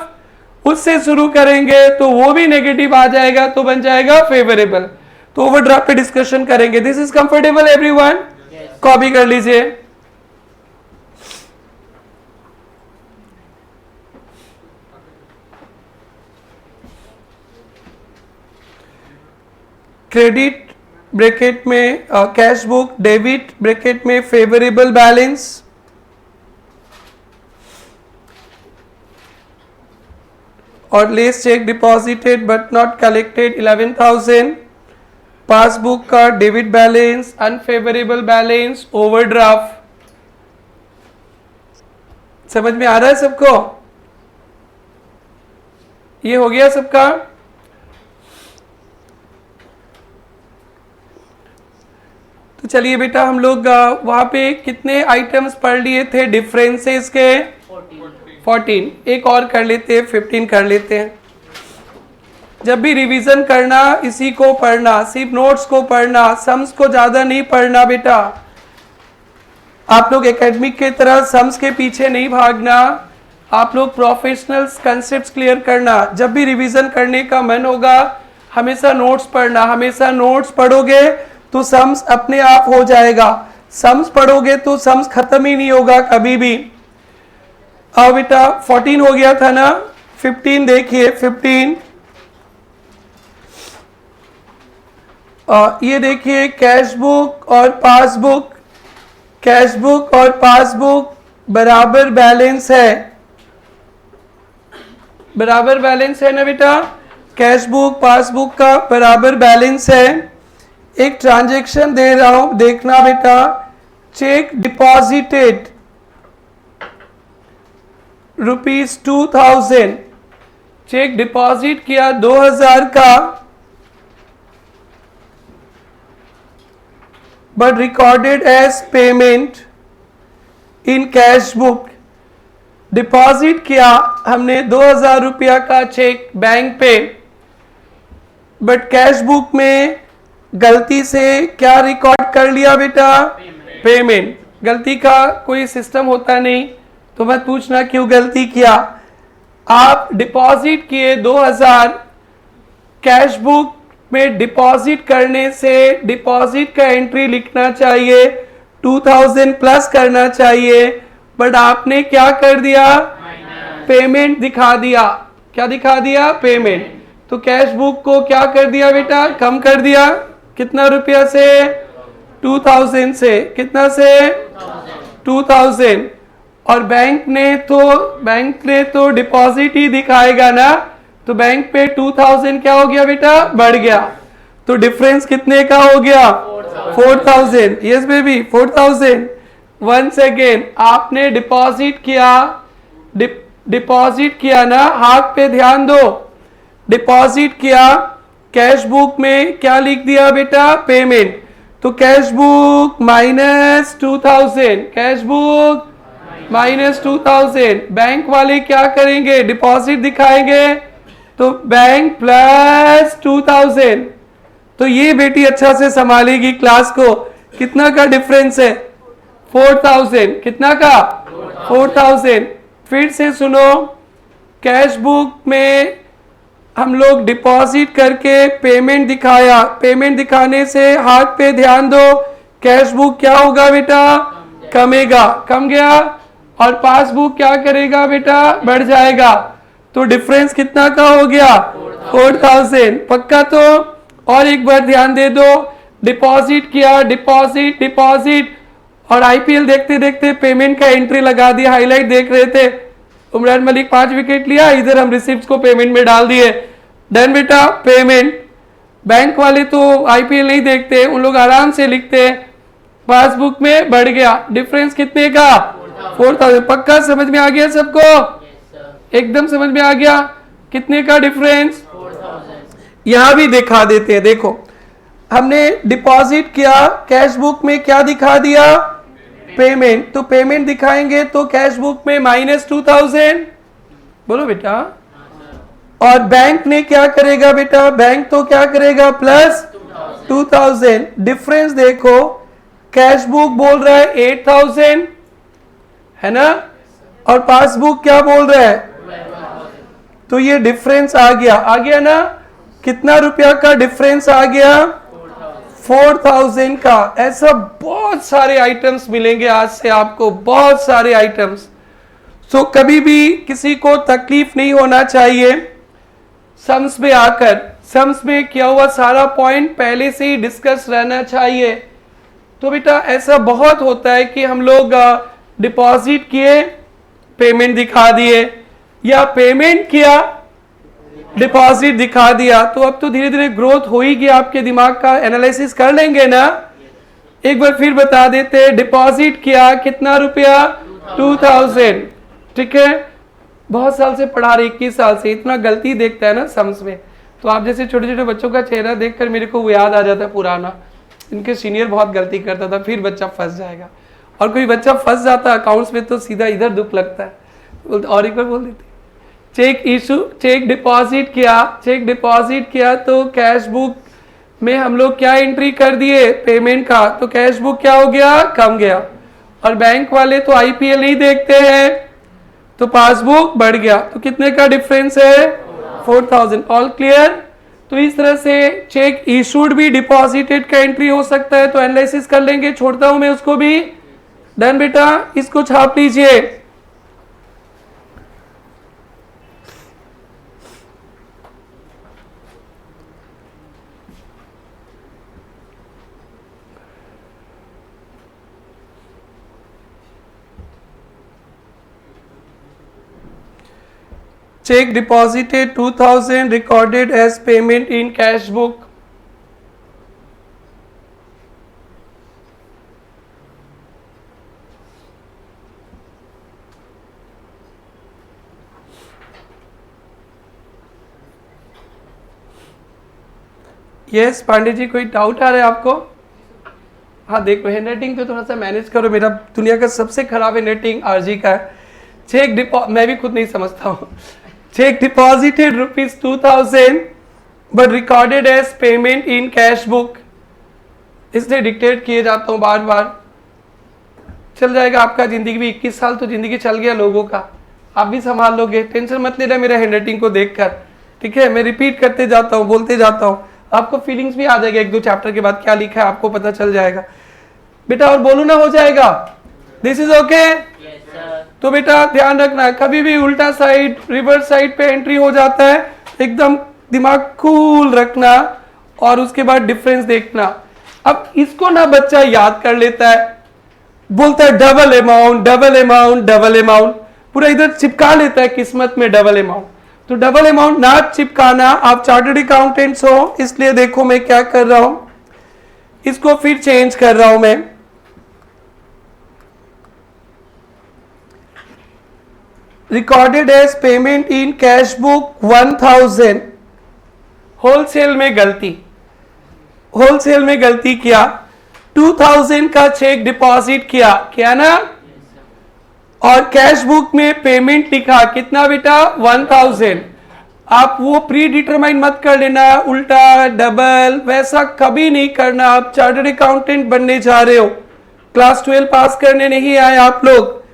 उससे शुरू करेंगे तो वो भी नेगेटिव आ जाएगा, तो बन जाएगा फेवरेबल। तो ओवरड्राफ्ट पे डिस्कशन करेंगे। This is comfortable everyone? Copy कर लीजिए। क्रेडिट ब्रैकेट में कैश बुक, डेबिट ब्रैकेट में फेवरेबल बैलेंस, और less cheque deposited but not collected 11,000, passbook का debit balance, unfavourable balance, overdraft. समझ में आ रहा है सबको? ये हो गया सबका? तो चलिए बेटा हम लोग वहां पे कितने आइटम्स पढ़ लिए थे डिफरेंसेस के? 14। एक और कर लेते हैं, 15 कर लेते हैं। जब भी रिवीजन करना इसी को पढ़ना, सिर्फ नोट्स को पढ़ना, सम्स को ज्यादा नहीं पढ़ना बेटा। आप लोग एकेडमिक के तरह सम्स के पीछे नहीं भागना, आप लोग प्रोफेशनल्स कंसेप्ट्स क्लियर करना। जब भी रिवीजन करने का मन होगा हमेशा नोट्स पढ़ना, हमेशा नोट्स पढ़ोगे तो सम्स अपने आप हो जाएगा। सम्स पढ़ोगे तो सम्स खत्म ही नहीं होगा कभी भी। अब बेटा 14 हो गया था ना, 15 देखिए। 15 ये देखिए कैश बुक और पासबुक, कैश बुक और पासबुक बराबर बैलेंस है, बराबर बैलेंस है ना बेटा? कैश बुक पासबुक का बराबर बैलेंस है। एक ट्रांजैक्शन दे रहा हूं, देखना बेटा। चेक डिपॉजिटेड ₹2,000, चेक डिपॉजिट किया 2,000 का, but recorded as payment in cash book. Deposit किया हमने 2,000 रुपया का चेक बैंक पे, बट कैश बुक में गलती से क्या रिकॉर्ड कर लिया बेटा? पेमेंट। गलती का कोई सिस्टम होता नहीं तो मत पूछना क्यों गलती किया। आप डिपॉजिट किए 2,000, कैश बुक में डिपॉजिट करने से डिपॉजिट का एंट्री लिखना चाहिए, 2,000 प्लस करना चाहिए, बट आपने क्या कर दिया? पेमेंट दिखा दिया। क्या दिखा दिया? पेमेंट। तो कैश बुक को क्या कर दिया बेटा? कम कर दिया। कितना रुपया से? 2,000 से। कितना से? 2,000। और बैंक ने तो डिपॉजिट ही दिखाएगा ना, तो बैंक पे 2,000 क्या हो गया बेटा? बढ़ गया। तो डिफरेंस कितने का हो गया? 4,000। Yes baby 4,000। वंस अगेन आपने डिपॉजिट किया, डिपॉजिट किया ना, हाथ पे ध्यान दो। डिपॉजिट किया, कैश बुक में क्या लिख दिया बेटा? पेमेंट। तो cash book minus 2,000, cash book -2000। Bank वाले क्या करेंगे, डिपॉजिट दिखाएंगे तो बैंक +2000। तो ये बेटी अच्छा से संभालेगी क्लास को। कितना का डिफरेंस है, 4000। कितना का, 4000। फिर से सुनो, कैश बुक में हम लोग डिपॉजिट करके पेमेंट दिखाया, पेमेंट दिखाने से हाथ पे ध्यान दो, कैश बुक क्या होगा बेटा, कमेगा, कम गया। और पासबुक क्या करेगा बेटा, बढ़ जाएगा। तो डिफरेंस कितना का हो गया, 4000। पक्का तो। और एक बार ध्यान दे दो, डिपॉजिट किया, डिपॉजिट डिपॉजिट, और आईपीएल देखते देखते पेमेंट का एंट्री लगा दिया, हाईलाइट देख रहे थे, उमरान मलिक 5 विकेट लिया, इधर हम रिसिप्ट को पेमेंट में डाल दिए, डन बेटा पेमेंट। बैंक वाले तो आईपीएल नहीं देखते, उन लोग आराम से लिखते, पासबुक में बढ़ गया, डिफरेंस कितने का, 4000। पक्का समझ में आ गया सबको, एकदम समझ में आ गया, कितने का डिफरेंस। यहां भी दिखा देते हैं, देखो हमने डिपॉजिट किया, कैश बुक में क्या दिखा दिया, पेमेंट, तो पेमेंट दिखाएंगे तो कैश बुक में -2000, बोलो बेटा। और बैंक ने क्या करेगा बेटा, बैंक तो क्या करेगा, +2000। डिफरेंस देखो, कैश बुक बोल रहा है 8000 है ना, और पासबुक क्या बोल रहा है, तो ये डिफरेंस आ गया ना। कितना रुपया का डिफरेंस आ गया, 4000 का। ऐसा बहुत सारे आइटम्स मिलेंगे आज से आपको, बहुत सारे आइटम्स। सो कभी भी किसी को तकलीफ नहीं होना चाहिए सम्स में आकर, सम्स में किया हुआ सारा पॉइंट पहले से ही डिस्कस रहना चाहिए। तो बेटा ऐसा बहुत होता है कि हम लोग डिपॉजिट किए, पेमेंट दिखा दिए, या पेमेंट किया, डिपॉजिट दिखा दिया। तो अब तो धीरे धीरे ग्रोथ हो ही गया, आपके दिमाग का एनालिसिस कर लेंगे ना। एक बार फिर बता देते हैं, डिपॉजिट किया कितना रुपया, 2000, ठीक है। बहुत साल से पढ़ा रहे, 21 साल से, इतना गलती देखता है ना सम्स में। तो आप जैसे छोटे छोटे बच्चों का चेहरा देखकर मेरे को वो याद आ जाता है पुराना, इनके सीनियर बहुत गलती करता था, फिर बच्चा फंस जाएगा। और कोई बच्चा फंस जाता है अकाउंट्स में तो सीधा इधर दुख लगता है। और एक बार बोल देते, चेक इशू, चेक डिपॉजिट किया तो कैश बुक में हम लोग क्या एंट्री कर दिए, पेमेंट का, तो कैश बुक क्या हो गया, कम गया। और बैंक वाले तो आईपीएल नहीं देखते हैं, तो पासबुक बढ़ गया। तो कितने का डिफरेंस है, 4000। All clear. तो इस तरह से चेक इशूड भी डिपॉजिटेड का एंट्री हो सकता है, तो एनालिसिस कर लेंगे, छोड़ता हूं मैं उसको भी। डन बेटा, इसको छाप लीजिए। Check deposited 2000 recorded as payment in cash book. Yes Pandey ji, कोई डाउट आ रहा है आपको? हाँ देखो, हैंडराइटिंग पे थोड़ा सा मैनेज करो, मेरा दुनिया का सबसे खराब हैंडराइटिंग आरजी का है। चेक मैं भी खुद नहीं समझता हूँ। Cheque deposited ₹2000 but recorded as payment in cash book, इसलिए डिक्टेट किए जाता हूँ बार बार। चल जाएगा आपका जिंदगी भी, 21 साल तो जिंदगी चल गया लोगों का, आप भी संभाल लोगे, टेंशन मत लेना मेरा हैंडराइटिंग को देखकर, ठीक है। मैं रिपीट करते जाता हूँ, बोलते जाता हूँ, आपको फीलिंग्स भी आ जाएगा, 1-2 चैप्टर के बाद क्या लिखा है आपको पता चल जाएगा बेटा। और बोलू ना, हो जाएगा, दिस इज ओके। तो बेटा ध्यान रखना, कभी भी उल्टा साइड, रिवर्स साइड पे एंट्री हो जाता है, एकदम दिमाग कूल रखना और उसके बाद डिफरेंस देखना। अब इसको ना बच्चा याद कर लेता है, बोलता है double amount double amount double amount, पूरा इधर चिपका लेता है किस्मत में डबल अमाउंट। तो डबल अमाउंट ना चिपकाना, आप चार्टर्ड अकाउंटेंट्स हो, इसलिए देखो मैं क्या कर रहा हूं, इसको फिर चेंज कर रहा हूं मैं। Recorded as payment in cash book 1000। Wholesale में गलती किया, 2000 का चेक डिपॉजिट किया ना, और कैश बुक में पेमेंट लिखा कितना बेटा 1000। आप वो प्री डिटरमाइन मत कर लेना, उल्टा डबल वैसा कभी नहीं करना। आप चार्टर्ड अकाउंटेंट बनने जा रहे हो, क्लास 12 पास करने नहीं आए आप लोग।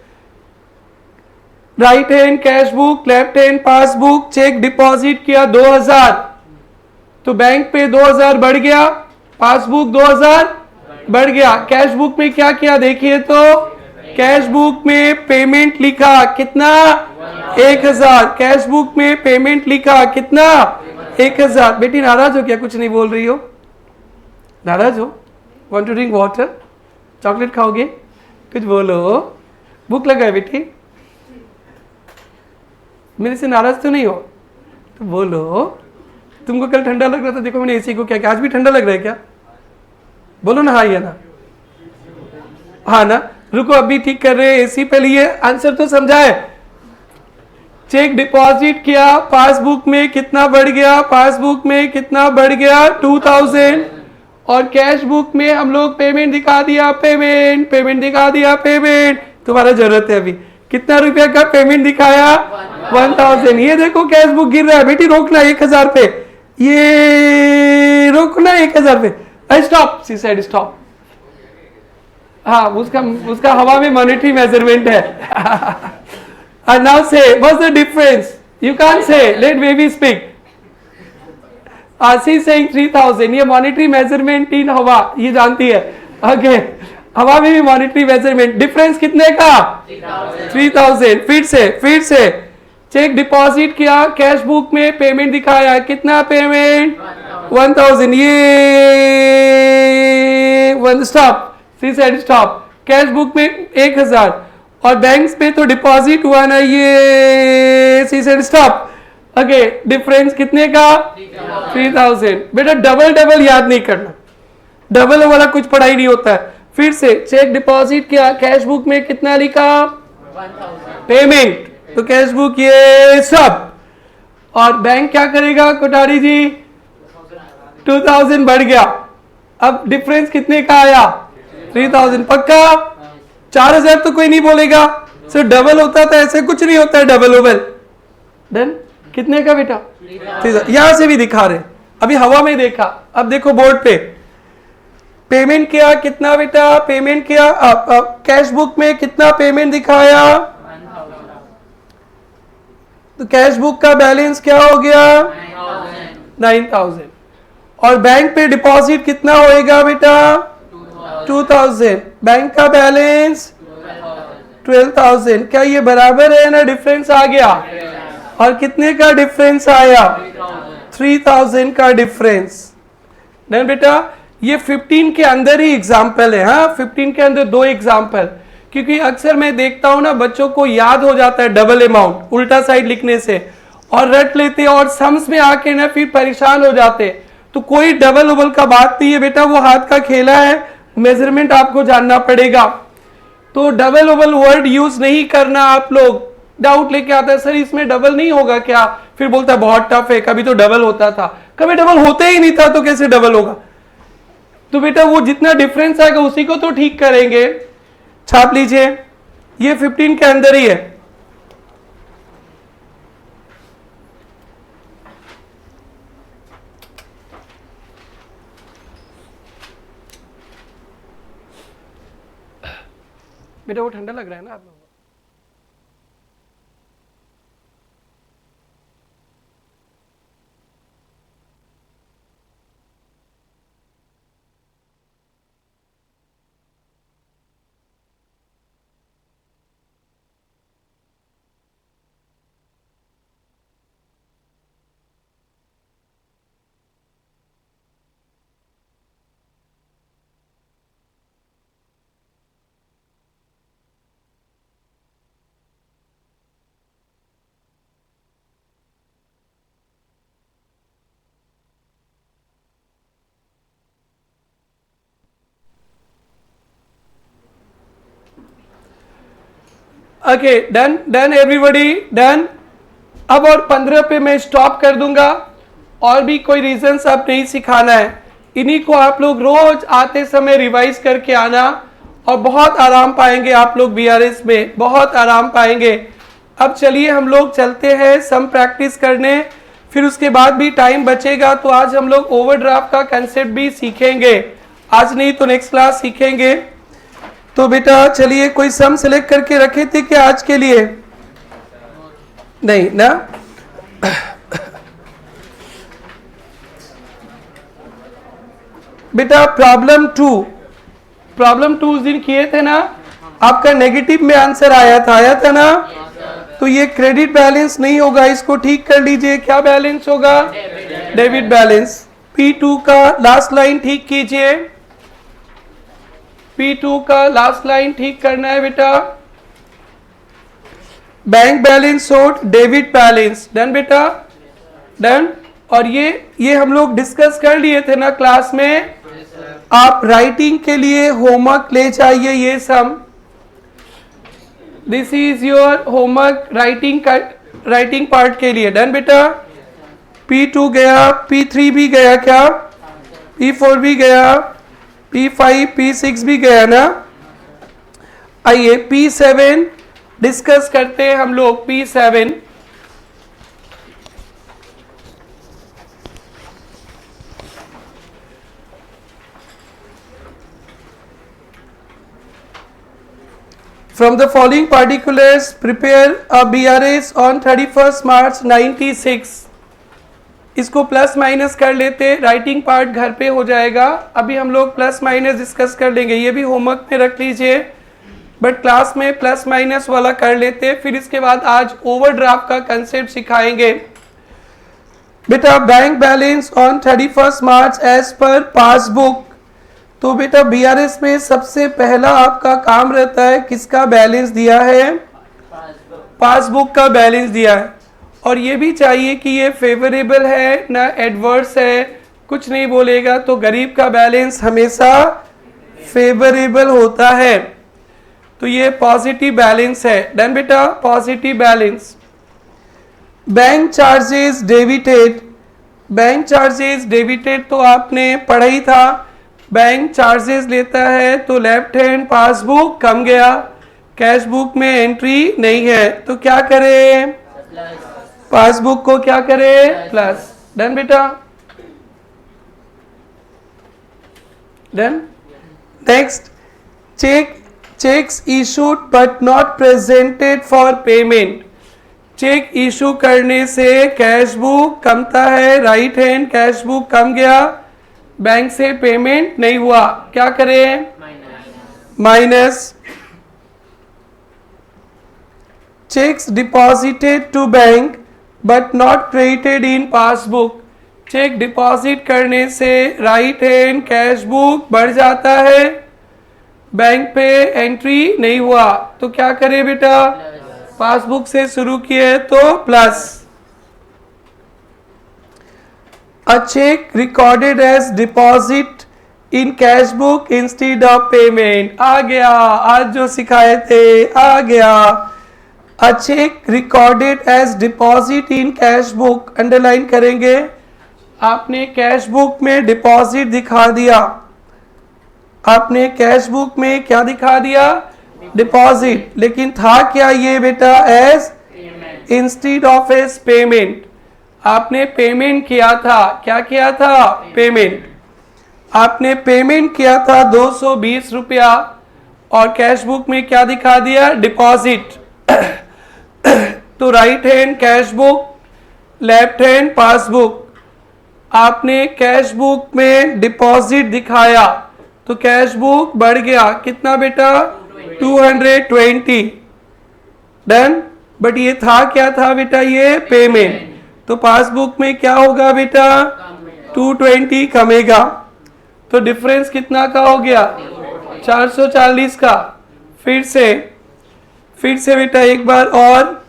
Right hand cash book, left hand passbook. Cheque deposit किया 2000 तो बैंक पे 2000 बढ़ गया, पासबुक 2000 बढ़ गया। कैश बुक में क्या किया देखिए तो कैश बुक में पेमेंट लिखा कितना 1000। कैश बुक में पेमेंट लिखा कितना 1000। बेटी नाराज हो क्या, कुछ नहीं बोल रही हो? नाराज हो? Want to drink water? Chocolate खाओगे? कुछ बोलो। भूख लगा है बेटी? मेरे से नाराज तो नहीं हो? तो बोलो। तुमको कल ठंडा लग रहा था, देखो मैंने एसी को क्या किया। आज भी ठंडा लग रहा है क्या? बोलो ना हाँ या ना। हाँ ना, रुको अभी ठीक कर रहे हैं एसी। पहले ये आंसर तो समझाए। चेक डिपॉजिट किया, पासबुक में कितना बढ़ गया, पासबुक में कितना बढ़ गया 2000। और कैश बुक में हम लोग पेमेंट दिखा दिया, पेमेंट दिखा दिया, पेमेंट। तुम्हारा जरूरत है अभी कितना रुपया का पेमेंट दिखाया 1000। ये देखो कैश बुक गिर रहा है बेटी, रोकना 1000 पे, ये रोकना 1000 पे। स्टॉप, सी साइड स्टॉप। हाँ उसका हवा में मॉनेटरी मेजरमेंट है। And now say what's the difference? You can't say, let baby speak. She is saying 3000, ये मॉनेटरी मेजरमेंट इन हवा, ये जानती है। ओके हवा में भी मॉनेटरी मेजरमेंट। डिफरेंस कितने का 3000। फिर से चेक डिपॉजिट किया, कैश बुक में पेमेंट दिखाया कितना पेमेंट 1000। ये वन स्टॉप, सी साइड स्टॉप। कैश बुक में 1000 और बैंक पे तो डिपॉजिट हुआ ना, ये सी साइड स्टॉप। ओके डिफरेंस कितने का 3000। बेटा डबल याद नहीं करना, डबल वाला कुछ पढ़ाई नहीं होता है। फिर से चेक डिपॉजिट किया, कैश बुक में कितना लिखा पेमेंट, तो कैश बुक ये सब। और बैंक क्या करेगा कोठारी जी 2000 बढ़ गया। अब डिफरेंस कितने का आया 3000। पक्का 4000 तो कोई नहीं बोलेगा, सिर्फ डबल होता था, ऐसे कुछ नहीं होता है डबल ओबल। डन कितने का बेटा 3000। यहां से भी दिखा रहे, अभी हवा में देखा। अब देखो बोर्ड पे पेमेंट किया कितना बेटा, पेमेंट किया कैश बुक में कितना पेमेंट दिखाया, तो कैश बुक का बैलेंस क्या हो गया 9000। और बैंक पे डिपॉजिट कितना होएगा बेटा 2000। बैंक का बैलेंस 12000। क्या ये बराबर है ना? डिफरेंस आ गया। और कितने का डिफरेंस आया 3000 का डिफरेंस। नहीं बेटा ये 15 के अंदर ही एग्जाम्पल है। हाँ 15 के अंदर 2 एग्जाम्पल, क्योंकि अक्सर मैं देखता हूं ना बच्चों को याद हो जाता है डबल अमाउंट उल्टा साइड लिखने से, और रट लेते और सम्स में आके ना फिर परेशान हो जाते। तो कोई डबल ओबल का बात नहीं है बेटा, वो हाथ का खेला है, मेजरमेंट आपको जानना पड़ेगा। तो डबल ओबल वर्ड यूज नहीं करना। आप लोग डाउट लेके आता है सर इसमें डबल नहीं होगा क्या, फिर बोलता है बहुत टफ है, कभी तो डबल होता था, कभी डबल होता ही नहीं था तो कैसे डबल होगा। तो बेटा वो जितना डिफरेंस आएगा उसी को तो ठीक करेंगे। छाप लीजिए, ये 15 के अंदर ही है। बेटा वो ठंडा लग रहा है ना आप लोगों को? Okay done everybody done. अब और 15 पे मैं स्टॉप कर दूंगा, और भी कोई रीजंस आप नहीं सिखाना है। इन्हीं को आप लोग रोज आते समय रिवाइज करके आना, और बहुत आराम पाएंगे आप लोग बीआरएस में, बहुत आराम पाएंगे। अब चलिए हम लोग चलते हैं सम प्रैक्टिस करने, फिर उसके बाद भी टाइम बचेगा तो आज हम लोग ओवरड्राफ्ट का कंसेप्ट भी सीखेंगे, आज नहीं तो नेक्स्ट क्लास सीखेंगे। तो बेटा चलिए कोई सम सेलेक्ट करके रखे थे क्या आज के लिए? नहीं ना? बेटा प्रॉब्लम टू उस दिन किए थे ना, आपका नेगेटिव में आंसर आया था ना? तो ये क्रेडिट बैलेंस नहीं होगा, इसको ठीक कर लीजिए। क्या बैलेंस होगा? Debit balance. P2 का लास्ट लाइन ठीक कीजिए, P2 का लास्ट लाइन ठीक करना है बेटा। बैंक बैलेंस और डेबिट बैलेंस, डन बेटा, डन। और ये हम लोग डिस्कस कर लिए थे ना क्लास में। आप राइटिंग के लिए होमवर्क ले जाइए ये sum, this is your homework writing part के लिए, डन बेटा। P2 गया, P3 भी गया क्या? P4 भी गया, P5 P6 भी गया ना? आइए P7 डिस्कस करते हैं हम लोग। P7 From the following particulars, prepare a BRS on 31st March 96. इसको प्लस माइनस कर लेते, राइटिंग पार्ट घर पे हो जाएगा। अभी हम लोग प्लस माइनस डिस्कस कर लेंगे, ये भी होमवर्क में रख लीजिए, बट क्लास में प्लस माइनस वाला कर लेते। फिर इसके बाद आज ओवरड्राफ्ट का कंसेप्ट सिखाएंगे। बेटा bank balance on 31st March as per passbook. तो बेटा बीआरएस में सबसे पहला आपका काम रहता है किसका बैलेंस दिया है? पासबुक का बैलेंस दिया है। और ये भी चाहिए कि ये फेवरेबल है ना एडवर्स है, कुछ नहीं बोलेगा तो गरीब का बैलेंस हमेशा फेवरेबल होता है। तो ये पॉजिटिव बैलेंस है, डन बेटा, positive balance. Bank charges debited, bank charges debited तो आपने पढ़ा ही था। बैंक चार्जेस लेता है तो लेफ्ट हैंड पासबुक कम गया, कैश बुक में एंट्री नहीं है, तो क्या करें? पासबुक को क्या करें? प्लस, डन बेटा, done. Next, cheques issued but not presented for payment. Cheque issue करने से कैश बुक कमता है, राइट हैंड कैश बुक कम गया, बैंक से पेमेंट नहीं हुआ, क्या करें? Minus. Cheques deposited to bank but not credited in passbook. Cheque deposit करने से राइट हैंड कैश बुक बढ़ जाता है, बैंक पे एंट्री नहीं हुआ, तो क्या करें बेटा? पासबुक से शुरू किए तो plus. A check recorded as deposit in cash book instead of payment। आ गया, आज जो सिखाए थे आ गया। A check recorded as deposit in cash book, underline करेंगे। आपने कैश बुक में डिपॉजिट दिखा दिया, आपने कैश बुक में क्या दिखा दिया? डिपॉजिट, लेकिन था क्या ये बेटा? As instead of as payment. आपने पेमेंट किया था, क्या किया था? पेमेंट। आपने पेमेंट किया था 220 रुपया और कैश बुक में क्या दिखा दिया? डिपॉजिट। तो right hand cash book, left hand passbook. आपने कैश बुक में डिपॉजिट दिखाया तो कैश बुक बढ़ गया, कितना बेटा? 220, डन। बट ये था क्या था बेटा? ये पेमेंट। तो पासबुक में क्या होगा बेटा? 220 कमेगा, तो डिफरेंस कितना का हो गया? 440 का। फिर से बेटा एक बार और,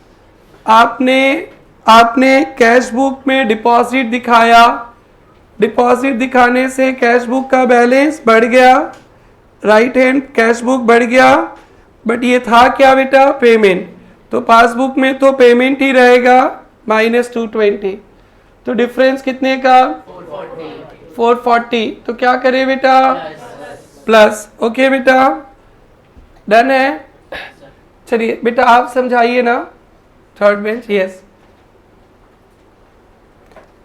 आपने कैश बुक में डिपॉजिट दिखाया, डिपॉजिट दिखाने से कैश बुक का बैलेंस बढ़ गया, राइट हैंड कैश बुक बढ़ गया, बट ये था क्या बेटा? पेमेंट। तो पासबुक में तो पेमेंट ही रहेगा, -220। तो डिफरेंस कितने का? 440। तो क्या करें बेटा? प्लस। ओके बेटा, डन है? चलिए बेटा आप समझाइए ना, थर्ड बेंच। यस,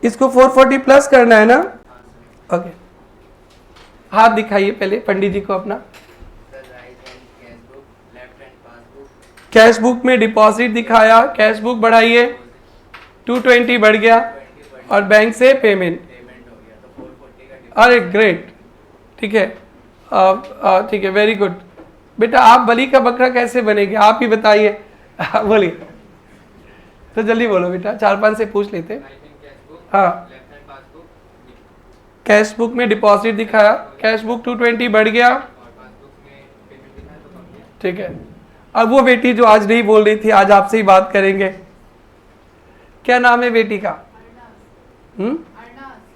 इसको 440 प्लस करना है ना? ओके, हाथ दिखाइए पहले पंडित जी को अपना। कैश बुक में डिपॉजिट दिखाया, कैश बुक बढ़ाइए, 220 बढ़ गया, और बैंक से पेमेंट। अरे ग्रेट, ठीक है, ठीक है, वेरी गुड। बेटा आप बलि का बकरा कैसे बनेंगे, आप ही बताइए। बोलिए तो जल्दी बोलो बेटा, 4-5 से पूछ लेते। हाँ, कैश बुक में डिपॉजिट दिखाया, कैश बुक 220 बढ़ गया, ठीक है। अब वो बेटी जो आज नहीं बोल रही थी, आज आपसे ही बात करेंगे। क्या नाम है बेटी का?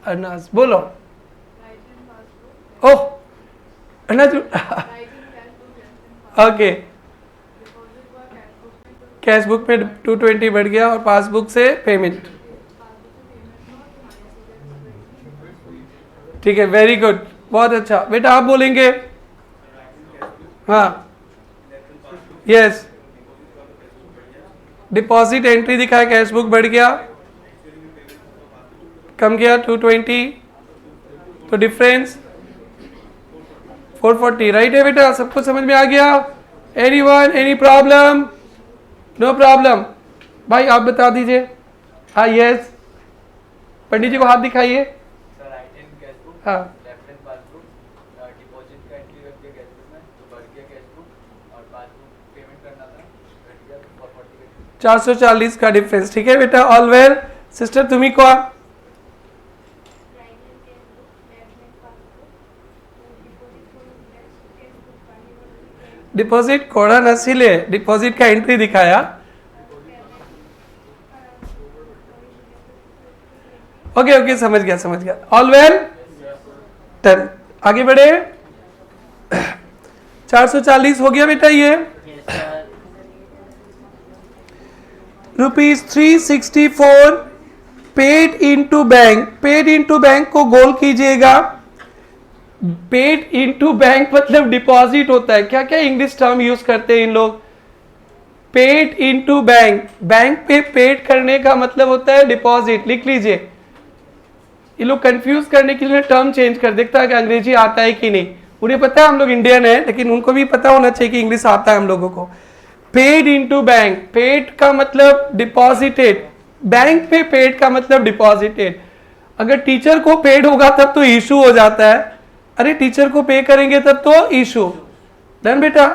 अरनाज, बोलो। ओह अरनाज, ओके। कैश बुक में 220 बढ़ गया और पासबुक से पेमेंट, ठीक है, वेरी गुड, बहुत अच्छा। बेटा आप बोलेंगे। हाँ, यस, डिपॉजिट एंट्री दिखाया, कैश बुक बढ़ गया, कम गया 220, तो डिफरेंस 440, राइट है बेटा? सबको समझ में आ गया? Anyone, any problem? No problem. भाई आप बता दीजिए। हाँ, यस, पंडित जी को हाथ दिखाइए। हाँ, 440 का डिफरेंस, ठीक है बेटा, ऑल वेल। सिस्टर तुम्ही को डिपॉजिट कोड़ा नसीले, डिपॉजिट का एंट्री दिखाया, ओके ओके, समझ गया समझ गया, ऑल वेल, डन। आगे बढ़े, 440 हो गया बेटा ये। ₹364 paid into bank, paid into bank को गोल कीजिएगा। पेड इनटू बैंक मतलब डिपॉजिट होता है। क्या क्या इंग्लिश टर्म यूज करते हैं इन लोग? पेड इनटू बैंक, बैंक पे पेड करने का मतलब होता है डिपॉजिट, लिख लीजिए। ये लोग कंफ्यूज करने के लिए टर्म चेंज कर देता है कि अंग्रेजी आता है कि नहीं। उन्हें पता है हम लोग इंडियन है, लेकिन उनको भी पता होना चाहिए कि इंग्लिश आता है हम लोगों को। पेड इनटू बैंक, पेड का मतलब डिपॉजिटेड, बैंक पे पेड का मतलब डिपॉजिटेड। अगर टीचर को पेड होगा तब तो इशू हो जाता है, अरे टीचर को पे करेंगे तब तो इशू। डन बेटा,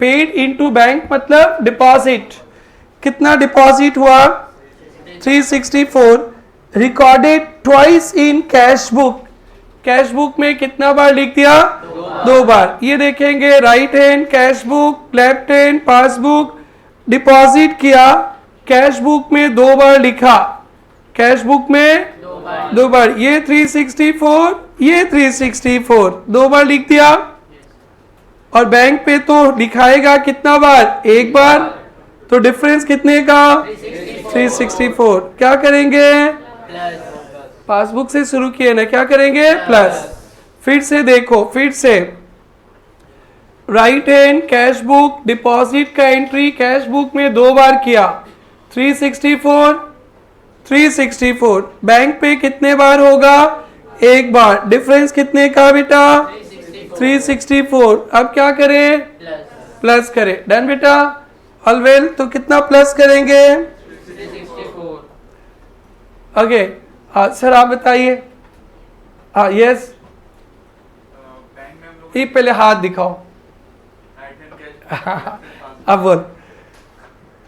पेड इनटू बैंक मतलब डिपॉजिट। कितना डिपॉजिट हुआ? 364। Recorded twice in cash book, cash book में कितना बार लिख दिया? 2 बार। ये देखेंगे, right hand cash book, left hand passbook. Deposit किया, कैश बुक में 2 बार लिखा, कैश बुक में 2 बार। ये 364, ये 364, 2 बार लिख दिया। और बैंक पे तो लिखाएगा कितना बार? 1 बार। तो डिफरेंस कितने का? 364। क्या करेंगे? पासबुक से शुरू किए ना, क्या करेंगे? प्लस। फिर से देखो, फिर से right hand cash book, deposit का एंट्री कैश बुक में 2 बार किया, 364, 364। बैंक पे कितने बार होगा? 1 बार। डिफरेंस कितने का बेटा? 364। अब क्या करें? प्लस करें। डन बेटा, ऑल वेल। तो कितना प्लस करेंगे? 364। ओके, हाँ सर आप बताइए। हाँ यस, ये पहले हाथ दिखाओ। अब बोल।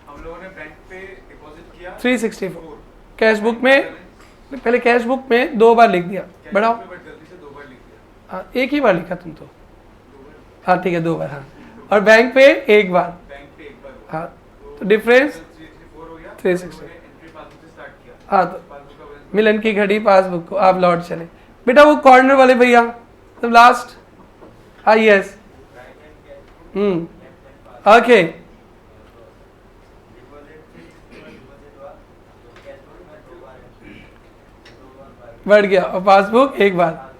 हम लोगों ने बैंक पे डिपॉजिट किया 364, कैश बुक में पहले कैश बुक में 2 बार लिख दिया, बढ़ाओ। गलती से 2 बार लिख दिया। हाँ, एक ही बार लिखा तुम तो। हाँ ठीक है, 2 बार। हाँ, और बैंक पे 1 बार। बैंक पे 1 बार। हाँ, तो डिफरेंस 364 हो गया। 360। एंट्री पासबुक से स्टार्ट किया। हाँ, तो पासबुक का बैलेंस मिलन की घड़ी पासबुक को आप लौट चले। बेटा वो कॉर्नर वाले भैया, तो लास्ट। हाँ यस, ओके। बढ़ गया, और पासबुक 1 बार।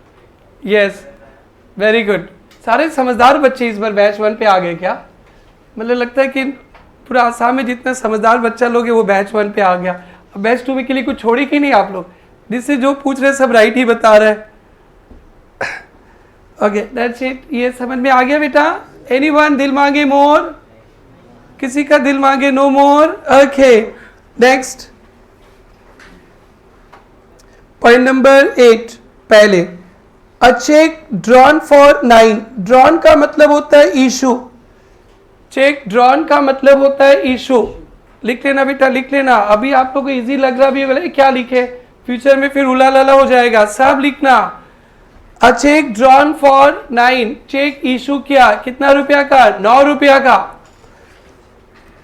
Yes, very good. सारे समझदार बच्चे इस बार बैच 1 पे आ गए क्या? मतलब लगता है कि पूरा आसाम में जितना समझदार बच्चा लोग है वो बैच 1 पे आ गया। अब बैच 2 में के लिए कुछ छोड़ी कि नहीं आप लोग? जिससे जो पूछ रहे सब राइट ही बता रहे हैं। Okay that's it. ये समझ में आ गया बेटा? एनीवन दिल मांगे मोर? किसी का दिल मांगे no more? Okay next point number 8। पहले a cheque drawn for 9। Drawn का मतलब होता है इशू। चेक ड्रॉन का मतलब होता है इशू। लिख लेना बेटा, लिख लेना। अभी आप लोगों को इजी लग रहा भी है, क्या लिखे, फ्यूचर में फिर उला लाला हो जाएगा। सब लिखना। A cheque drawn for 9। Cheque issue किया, कितना रुपया का? 9 रुपया का।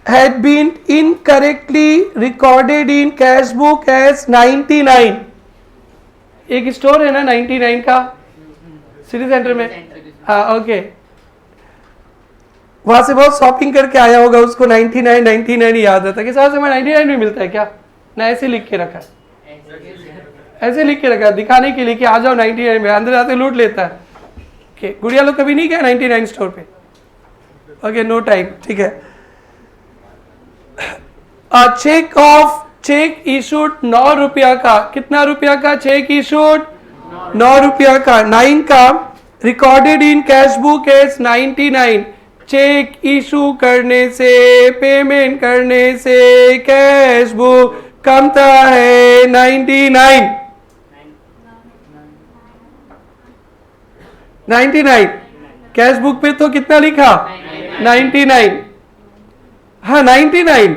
had been incorrectly recorded in cash book as 99। एक स्टोर है ना 99 का सिटी सेंटर में, हाँ ओके, वहां से बहुत शॉपिंग करके आया होगा, उसको 99 याद रहता है कि साथ में 99 भी मिलता है क्या? ना ऐसे लिख के रखा, ऐसे लिख के रखा दिखाने के लिए कि आ जाओ 99 में, अंदर आते लूट लेता है। ओके गुड़िया लोग कभी नहीं गया 99 स्टोर पे? ओके नो टाइम, ठीक है। चेक इशूड 9 रुपया का। कितना रुपया का चेक इशूड? 9 रुपया का। 9 का recorded in cash book as 99। Cheque issue करने से, पेमेंट करने से कैश बुक कमता है 99। कैश बुक पे तो कितना लिखा? 99। हाँ 99,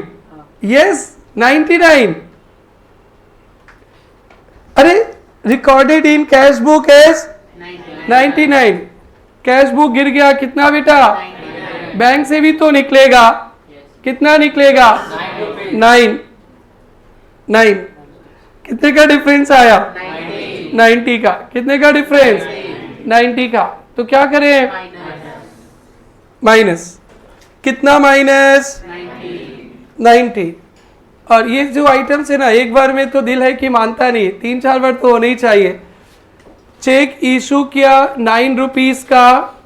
यस 99। अरे recorded in cash book as 99। Cash book गिर गया, कितना बेटा? बैंक से भी तो निकलेगा, कितना निकलेगा? 9। कितने का डिफरेंस आया? 90 का। कितने का डिफरेंस? 90 का। तो क्या करें? माइनस। कितना माइनस? 90। और ये जो आइटम्स है ना, एक बार में तो दिल है कि मानता नहीं, 3-4 बार तो होना ही चाहिए। चेक इशू किया 9 रुपीस का,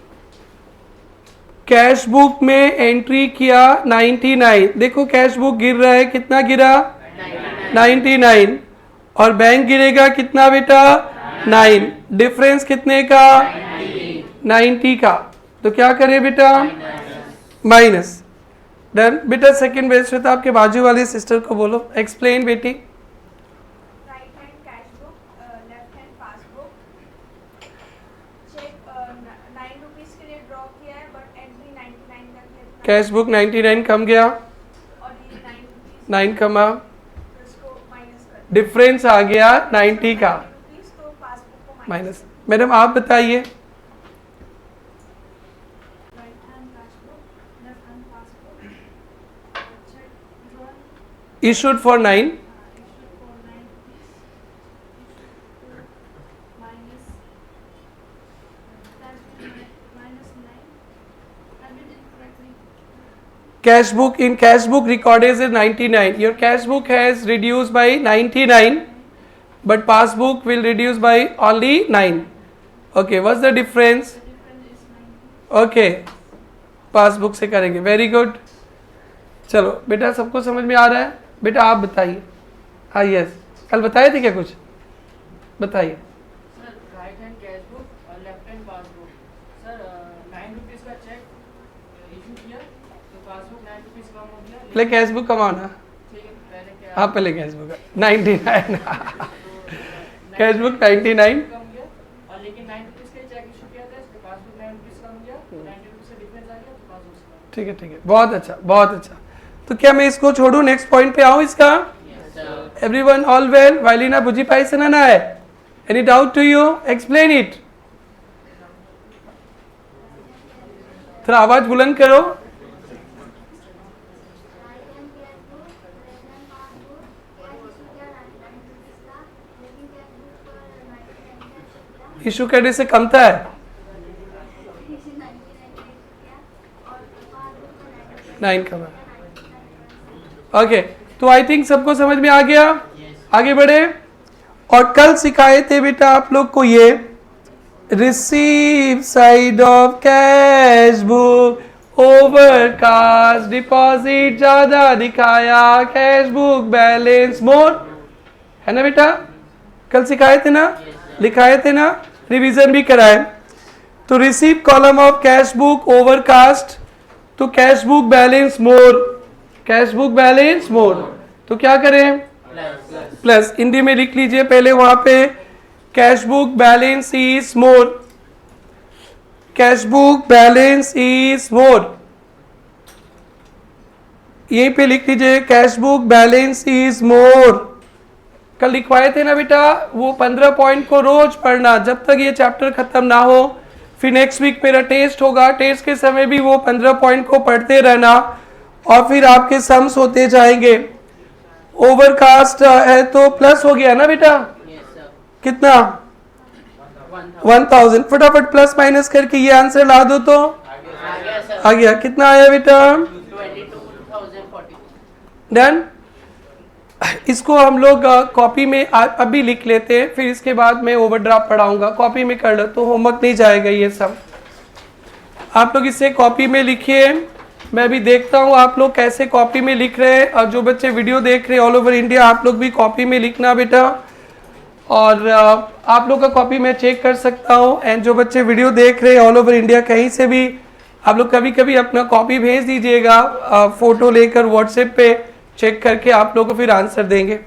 कैश बुक में एंट्री किया 99। देखो कैश बुक गिर रहा है, कितना गिरा? 99। और बैंक गिरेगा कितना बेटा? 9। डिफरेंस कितने का? 90 का। तो क्या करें बेटा? माइनस। डन बेटा। सेकंड बेस्ट होता आपके बाजू वाले सिस्टर को बोलो, एक्सप्लेन बेटी। Right hand cash book, left hand passbook. Cheque 9 rupees के लिए ड्रॉ किया है बट एंट्री 99 का किया। कैश बुक 99 कम गया और ये 9 रुपीस 9 कमा, इसको माइनस कर डिफरेंस आ गया 90 का रुपीस, तो पासबुक को माइनस। मैडम आप बताइए। Right hand cash book, left hand passbook. Check drawn issued for 9। Issue for 9 rupees minus -9 have been incorrectly Cash book, in cash book recorded is 99. Your cash book has reduced by 99, but passbook will reduce by only 9. Okay, what's the difference? difference is 90. Okay, passbook से करेंगे। Very good. चलो बेटा, सबको समझ में आ रहा है? बेटा आप बताइए। हाँ यस, कल बताए थे क्या कुछ? बताइए। Sir right hand cash book और left hand passbook. Sir 9 rupees का चेक इशू किया तो पासबुक 9 रुपीस कम हो गया। पहले कैश बुक कमाना। ठीक है, पहले क्या? हाँ पहले कैश बुक 99। Cash book 99। कम गया और लेकिन 9 रुपीस का चेक इशू किया था, इसके पासबुक 9 रुपीस कम गया, 90 रुपीस का डिफरेंस आ गया तो पासबुक से कम। ठीक है ठीक है, बहुत अच्छा बहुत अच्छा। तो क्या मैं इसको छोड़ू, नेक्स्ट पॉइंट पे आऊँ इसका? Everyone all well? वाइलिना बुझी पाई से ना है? Any doubt to you? Explain it. थोड़ा आवाज बुलंद करो। इशू करने से कमता है 9 का। ओके, तो आई थिंक सबको समझ में आ गया। आगे बढ़े। और कल सिखाए थे बेटा आप लोग को ये receive side of cash book, overcast, deposit ज़्यादा दिखाया, cash book balance more, है ना बेटा? कल सिखाए थे ना, लिखाए थे ना, रिवीजन भी कराए. तो receive column of cash book overcast, तो कैश बुक बैलेंस मोर, कैश बुक बैलेंस मोर, तो क्या करें? प्लस. हिंदी में लिख लीजिए पहले वहां पे, cash book balance is more, cash book balance is मोर, यहीं पे लिख लीजिए कैश बुक बैलेंस इज मोर. कल लिखवाए थे ना बेटा, वो 15 पॉइंट को रोज पढ़ना जब तक ये चैप्टर खत्म ना हो. फिर नेक्स्ट वीक मेरा टेस्ट होगा, टेस्ट के समय भी वो 15 पॉइंट को पढ़ते रहना और फिर आपके सम्स होते जाएंगे. ओवरकास्ट है तो प्लस हो गया ना बेटा, कितना? 1000. फटाफट प्लस माइनस करके ये आंसर ला दो तो आ गया. कितना आया बेटा? डन. इसको हम लोग कॉपी में अभी लिख लेते हैं, फिर इसके बाद मैं ओवरड्राफ्ट पढ़ाऊंगा. कॉपी में कर लो तो होमवर्क नहीं जाएगा ये सब. आप लोग इसे कॉपी में लिखिए. मैं अभी देखता हूँ आप लोग कैसे कॉपी में लिख रहे हैं. और जो बच्चे वीडियो देख रहे हैं ऑल ओवर इंडिया, आप लोग भी कॉपी में लिखना बेटा. और आप लोग का कॉपी मैं चेक कर सकता हूँ. एंड जो बच्चे वीडियो देख रहे हैं ऑल ओवर इंडिया, कहीं से भी आप लोग कभी कभी अपना कॉपी भेज दीजिएगा, फोटो लेकर व्हाट्सएप पे, चेक करके आप लोग को फिर आंसर देंगे.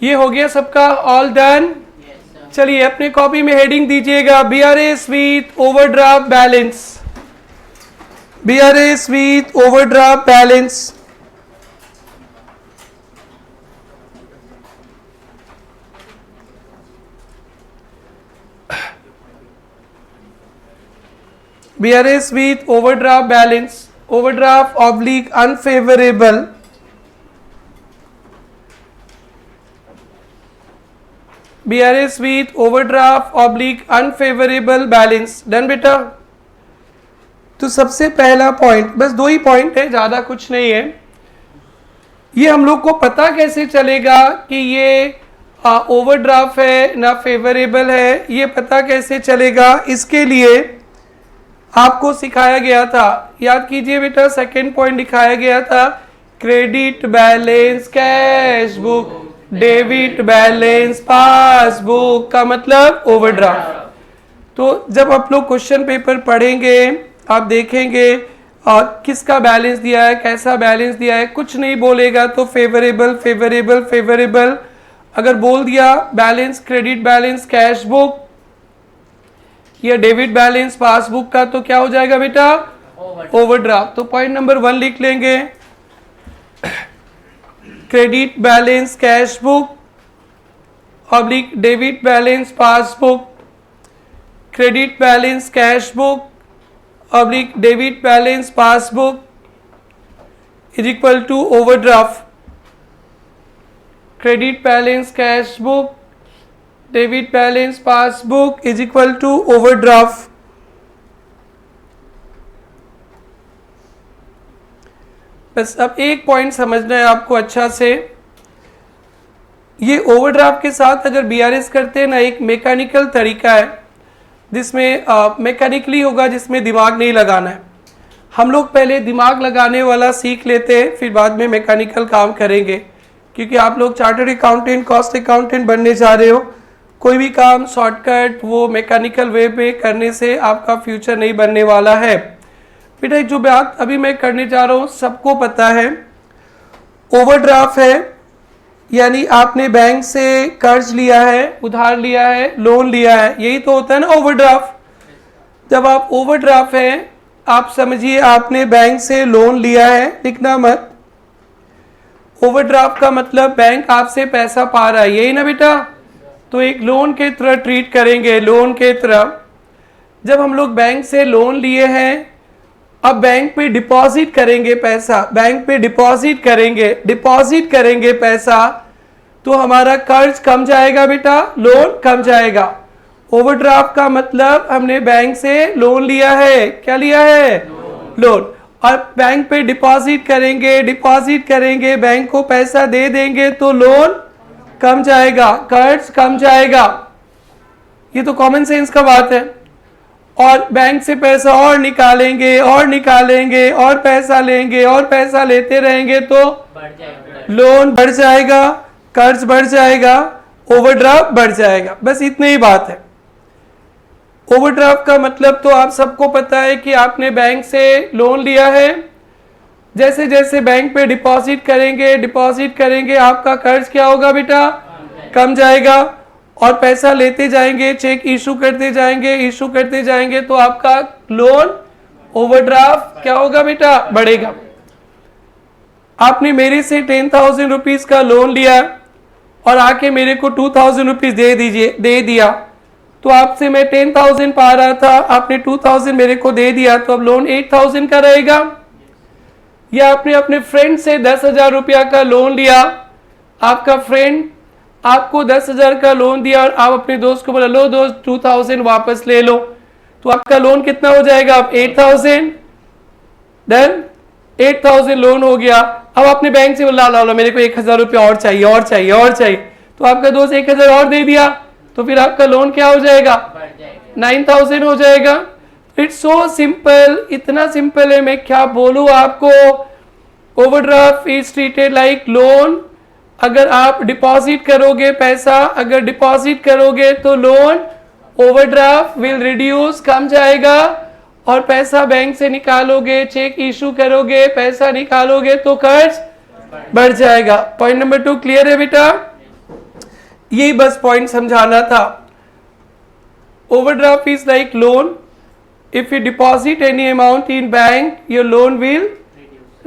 ये हो गया सबका, ऑल डन। चलिए अपने कॉपी में हेडिंग दीजिएगा, BRS with overdraft balance, BRS with overdraft balance. BRS with overdraft balance, overdraft oblique unfavorable, BRS with overdraft oblique unfavorable balance। Done बेटा। तो सबसे पहला पॉइंट, बस 2 ही पॉइंट है, ज़्यादा कुछ नहीं है। ये हम लोग को पता कैसे चलेगा कि ये ओवरड्राफ्ट है ना फेवरेबल है, ये पता कैसे चलेगा? इसके लिए आपको सिखाया गया था, याद कीजिए बेटा, सेकंड पॉइंट दिखाया गया था, credit balance cash book, debit balance passbook, का मतलब ओवरड्राफ्ट। तो जब आप लोग क्वेश्चन पेपर पढ़ेंगे आप देखेंगे किसका बैलेंस दिया है, कैसा बैलेंस दिया है, कुछ नहीं बोलेगा तो फेवरेबल फेवरेबल फेवरेबल। अगर बोल दिया balance credit balance cash book या डेबिट बैलेंस पासबुक का, तो क्या हो जाएगा बेटा? ओवरड्राफ्ट। तो पॉइंट नंबर 1 लिख लेंगे, credit balance cash book oblique debit balance passbook, credit balance cash book oblique debit balance passbook is equal to overdraft. Credit balance cash book debit balance passbook is equal to overdraft. बस अब एक पॉइंट समझना है आपको अच्छा से, ये ओवरड्राफ्ट के साथ अगर बीआरएस करते हैं ना, एक मैकेनिकल तरीका है जिसमें मैकेनिकली होगा, जिसमें दिमाग नहीं लगाना है। हम लोग पहले दिमाग लगाने वाला सीख लेते हैं, फिर बाद में मैकेनिकल काम करेंगे, क्योंकि आप लोग चार्टर्ड अकाउंटेंट कॉस्ट अकाउंटेंट बनने जा रहे हो। कोई भी काम शॉर्टकट वो मैकेनिकल वे में करने से आपका फ्यूचर नहीं बनने वाला है। बेटा जो बात अभी मैं करने जा रहा हूँ सबको पता है, ओवरड्राफ्ट है यानी आपने बैंक से कर्ज लिया है, उधार लिया है, लोन लिया है, यही तो होता है ना ओवरड्राफ्ट। जब आप ओवरड्राफ्ट है, आप समझिए आपने बैंक से लोन लिया है, लिखना मत। ओवरड्राफ्ट का मतलब बैंक आपसे पैसा पा रहा है, यही ना बेटा? तो एक लोन के तरह ट्रीट करेंगे, लोन के तरह। जब हम लोग बैंक से लोन लिए हैं, अब बैंक पे डिपॉजिट करेंगे पैसा, बैंक पे डिपॉजिट करेंगे पैसा, तो हमारा कर्ज कम जाएगा बेटा, लोन कम जाएगा। ओवरड्राफ्ट का मतलब हमने बैंक से लोन लिया है, क्या लिया है? लोन। और बैंक पे डिपॉजिट करेंगे, बैंक को पैसा दे देंगे तो लोन कम जाएगा, कर्ज कम जाएगा। ये तो कॉमन सेंस का बात है। और बैंक से पैसा और निकालेंगे और पैसा लेंगे और पैसा लेते रहेंगे तो लोन बढ़ जाएगा, कर्ज बढ़ जाएगा, ओवरड्राफ्ट बढ़ जाएगा। बस इतनी ही बात है। ओवरड्राफ्ट का मतलब तो आप सबको पता है कि आपने बैंक से लोन लिया है, जैसे जैसे बैंक पे डिपॉजिट करेंगे आपका कर्ज क्या होगा बेटा? कम जाएगा। और पैसा लेते जाएंगे, चेक इशू करते जाएंगे तो आपका लोन ओवरड्राफ्ट क्या होगा बेटा? बढ़ेगा। आपने मेरे से 10,000 रुपीज का लोन लिया और आके मेरे को 2,000 रुपीज दे दिया, तो आपसे मैं 10,000 पा रहा था, आपने 2,000 मेरे को दे दिया, तो अब लोन 8,000 का रहेगा। या आपने अपने फ्रेंड से 10,000 रुपया का लोन लिया, आपका फ्रेंड आपको 10,000 का लोन दिया और आप अपने दोस्त को बोला लो दोस्त 2,000 वापस ले लो, तो आपका लोन कितना हो जाएगा? अब 8,000 डन, 8,000 लोन हो गया। अब आपने बैंक से बोला ला मेरे को 1,000 रुपया और चाहिए, तो आपका दोस्त 1,000 और दे दिया, तो फिर आपका लोन क्या हो जाएगा? 9,000 हो जाएगा। इट्स सो सिंपल, इतना सिंपल है, मैं क्या बोलूं आपको। Overdraft is treated like loan. अगर आप डिपॉजिट करोगे पैसा, अगर डिपॉजिट करोगे तो लोन ओवरड्राफ्ट विल रिड्यूस, कम जाएगा। और पैसा बैंक से निकालोगे, चेक इशू करोगे, पैसा निकालोगे तो कर्ज बढ़ जाएगा। पॉइंट नंबर 2 क्लियर है बेटा? यही बस पॉइंट समझाना था। Overdraft is like loan. If you deposit any amount in bank, your loan will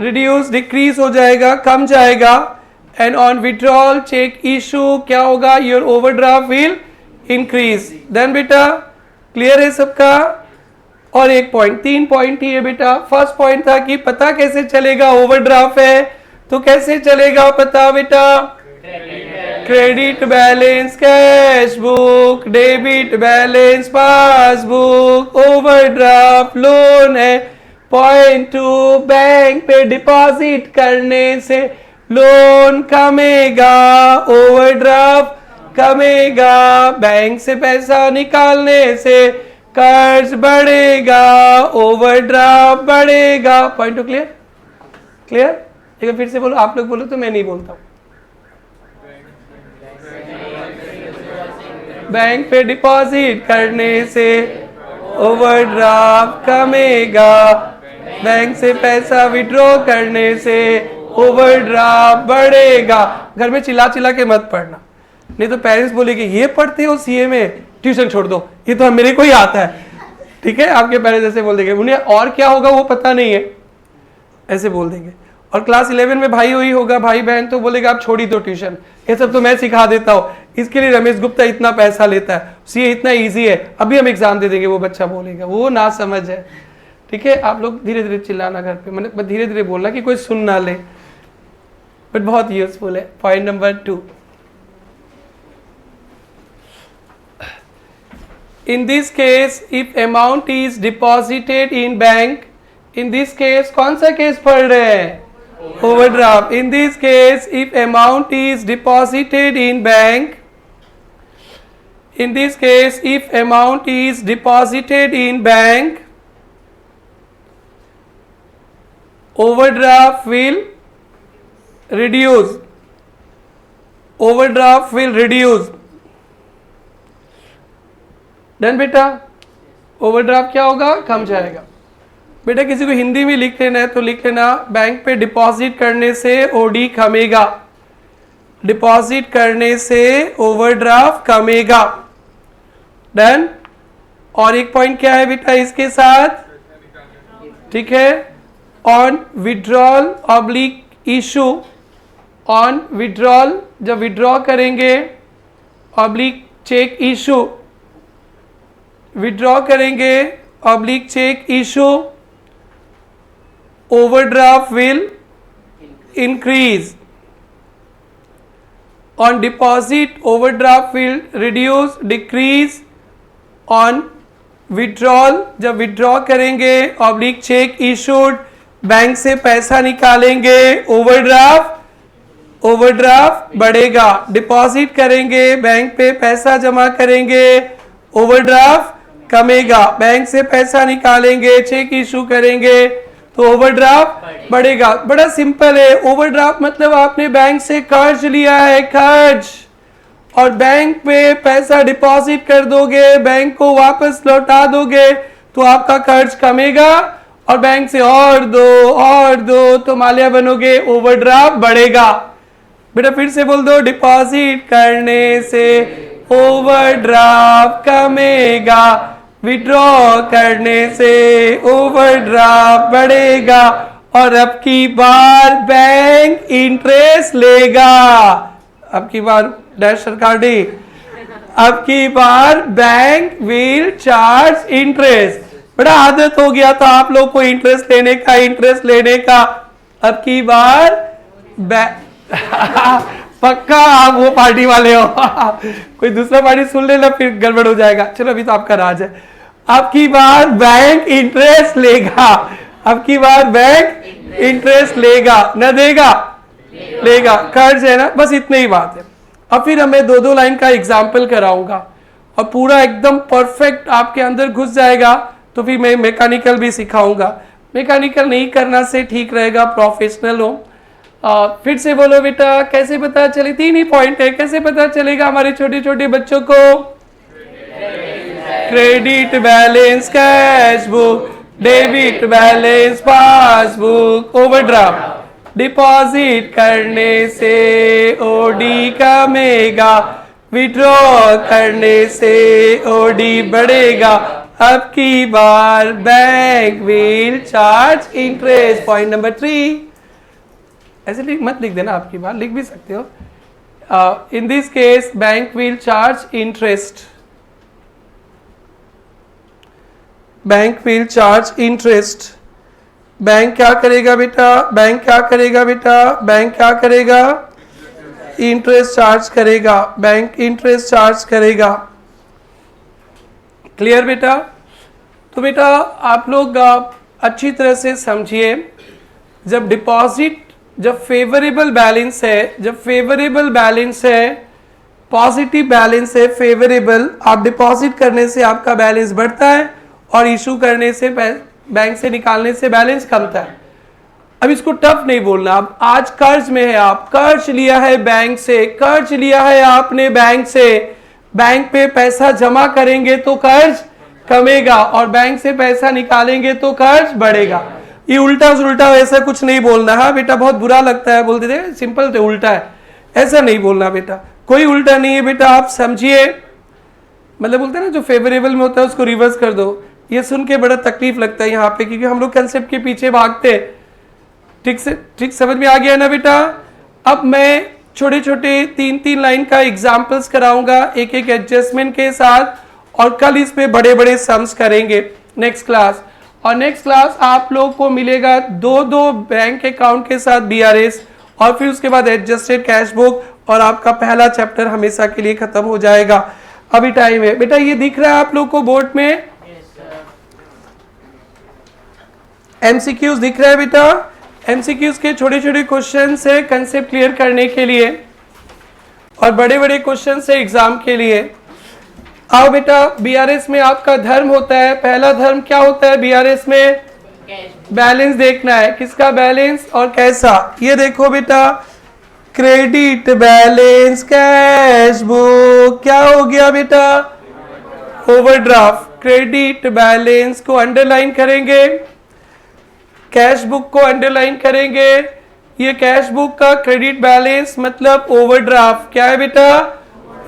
reduce, decrease हो जाएगा, कम जाएगा। And on withdrawal cheque issue क्या होगा, your overdraft will increase. Then बेटा क्लियर है सबका। और एक पॉइंट, 3 पॉइंट ही है बेटा। फर्स्ट पॉइंट था कि पता कैसे चलेगा ओवरड्राफ्ट है, तो कैसे चलेगा पता बेटा, credit balance cash book, debit balance passbook, overdraft loan है। पॉइंट 2, बैंक पे डिपॉजिट करने से लोन कमेगा, ओवरड्राफ्ट कमेगा, बैंक से पैसा निकालने से कर्ज बढ़ेगा, ओवरड्राफ्ट बढ़ेगा। Point two clear? क्लियर? एक बार फिर से बोलो, आप लोग बोलो तो मैं नहीं बोलता हूं। बैंक पे डिपॉजिट करने से ओवरड्राफ्ट कमेगा, बैंक से पैसा विड्रॉ करने से ओवरड्राफ्ट बढ़ेगा। घर में चिल्ला चिल्ला के मत पढ़ना, नहीं तो पेरेंट्स बोलेंगे ये पढ़ते हो सीए में, ट्यूशन छोड़ दो, ये तो मेरे को ही आता है। ठीक है, आपके पेरेंट्स ऐसे बोल देंगे, उन्हें और क्या होगा वो पता नहीं है, ऐसे बोल देंगे। और क्लास 11 में भाई वही होगा, भाई बहन, तो बोलेगा आप छोड़ ही दो ट्यूशन, ये सब तो मैं सिखा देता हूँ, इसके लिए रमेश गुप्ता इतना पैसा लेता है, सीए इतना इजी है, अभी हम एग्जाम दे देंगे। वो बच्चा बोलेगा, वो ना समझ है। ठीक है, आप लोग धीरे धीरे चिल्लाना घर पे, मतलब धीरे धीरे बोलना कि कोई सुन ना ले, बट बहुत यूजफुल है। Point number 2, in this case if amount is deposited in bank, in this case कौन सा केस पढ़ रहे हैं, overdraft. in this case if amount is deposited in bank, in this case if amount is deposited in bank, overdraft will reduce, overdraft will reduce। Done बेटा, ओवरड्राफ्ट क्या होगा, कम जाएगा। बेटा किसी को हिंदी में लिख लेना है तो लिख लेना, बैंक पे डिपॉजिट करने से ओडी कमेगा, डिपॉजिट करने से ओवरड्राफ्ट कमेगा। डन। और एक पॉइंट क्या है बेटा इसके साथ, ठीक है, on withdrawal oblique issue, on withdrawal जब विड्रॉ करेंगे, ऑब्लिक चेक इशू, विड्रॉ करेंगे oblique cheque issue, overdraft will increase. On deposit overdraft will reduce, decrease. On withdrawal जब विड्रॉ करेंगे ऑब्लिक चेक इशूड, बैंक से पैसा निकालेंगे, ओवरड्राफ्ट बढ़ेगा। डिपॉजिट करेंगे, बैंक पे पैसा जमा करेंगे, ओवरड्राफ्ट कमेगा। बैंक से पैसा निकालेंगे, चेक इशू करेंगे तो ओवरड्राफ्ट बढ़ेगा। बड़ा सिंपल है। ओवरड्राफ्ट मतलब आपने बैंक से कर्ज लिया है, कर्ज, और बैंक पे पैसा डिपॉजिट कर दोगे, बैंक को वापस लौटा दोगे तो आपका कर्ज कमेगा, और बैंक से और दो तो मालिया बनोगे, ओवरड्राफ्ट बढ़ेगा। बेटा फिर से बोल दो, डिपॉजिट करने से ओवरड्राफ्ट कमेगा, विड्रॉ करने से ओवरड्राफ्ट बढ़ेगा, और अब की बार बैंक इंटरेस्ट लेगा। अब की बार डैश सरकार डी, अब की बार बैंक विल चार्ज इंटरेस्ट। बड़ा आदत हो गया था आप लोग को इंटरेस्ट लेने का। अब की बार पक्का आप वो पार्टी वाले हो कोई दूसरा पार्टी सुन लेना फिर गड़बड़ हो जाएगा। चलो अभी तो आपका राज है। अब की बार बैंक इंटरेस्ट लेगा, अब की बार बैंक इंटरेस्ट लेगा, न देगा, लेगा, कर्ज है ना, बस इतनी ही बात है। अब फिर मैं 2-2 लाइन का एग्जाम्पल कराऊंगा और पूरा एकदम परफेक्ट आपके अंदर घुस जाएगा। तो फिर मैं मैकेनिकल भी सिखाऊंगा। मैकेनिकल नहीं करना से ठीक रहेगा, प्रोफेशनल हो। फिर से बोलो बेटा, कैसे पता चले, 3 ही पॉइंट है, कैसे पता चलेगा हमारे छोटे छोटे बच्चों को, credit balance cash book, debit balance passbook, overdraft deposit करने से ओडी कमेगा, विड्रॉ करने से ओडी बढ़ेगा, अब की बार bank will charge interest. Point number 3, ऐसे मत लिख देना, आपकी बार लिख भी सकते हो। In this case bank will charge interest, bank will charge interest. Bank क्या करेगा बेटा, बैंक क्या करेगा बेटा, बैंक क्या करेगा, इंटरेस्ट चार्ज करेगा, बैंक इंटरेस्ट चार्ज करेगा। क्लियर बेटा? तो बेटा आप लोग अच्छी तरह से समझिए, जब डिपॉजिट, जब फेवरेबल बैलेंस है, जब फेवरेबल बैलेंस है, पॉजिटिव बैलेंस है, फेवरेबल, आप डिपॉजिट करने से आपका बैलेंस बढ़ता है और इशू करने से, बैंक से निकालने से बैलेंस कमता है। अब इसको टफ नहीं बोलना। अब आज कर्ज में है, आप कर्ज लिया है बैंक से, कर्ज लिया है आपने बैंक से, बैंक पे पैसा जमा करेंगे तो कर्ज कमेगा और बैंक से पैसा निकालेंगे तो कर्ज बढ़ेगा। ये उल्टा सुल्टा ऐसा कुछ नहीं बोलना। हाँ बेटा, बहुत बुरा लगता है, बोलते थे सिंपल तो उल्टा है, ऐसा नहीं बोलना बेटा, कोई उल्टा नहीं है बेटा। आप समझिए, मतलब बोलते हैं ना जो फेवरेबल में होता है उसको रिवर्स कर दो। ये सुन के बड़ा तकलीफ लगता है यहाँ पे, क्योंकि हम लोग कंसेप्ट के पीछे भागते। ठीक समझ में आ गया ना बेटा? अब मैं छोटे छोटे 3-3 लाइन का एग्जाम्पल्स कराऊंगा एक एक एडजस्टमेंट के साथ, और कल इस पे बड़े बड़े सम्स करेंगे नेक्स्ट क्लास। और नेक्स्ट क्लास आप लोग को मिलेगा 2-2 बैंक अकाउंट के साथ BRS, और फिर उसके बाद एडजस्टेड कैश बुक, और आपका पहला चैप्टर हमेशा के लिए खत्म हो जाएगा। अभी टाइम है बेटा, ये दिख रहा है आप लोग को बोर्ड में, MCQs दिख रहा है बेटा? MCQs के छोटे छोटे क्वेश्चन है कंसेप्ट क्लियर करने के लिए, और बड़े बड़े क्वेश्चन है एग्जाम के लिए। आओ बेटा, BRS में आपका धर्म होता है, पहला धर्म क्या होता है BRS में? बैलेंस देखना है, किसका बैलेंस और कैसा। ये देखो बेटा, क्रेडिट बैलेंस कैश बुक, क्या हो गया बेटा? ओवरड्राफ्ट। क्रेडिट बैलेंस को अंडरलाइन करेंगे, कैश बुक को अंडरलाइन करेंगे। ये कैश बुक का क्रेडिट बैलेंस मतलब ओवरड्राफ्ट। क्या है बेटा?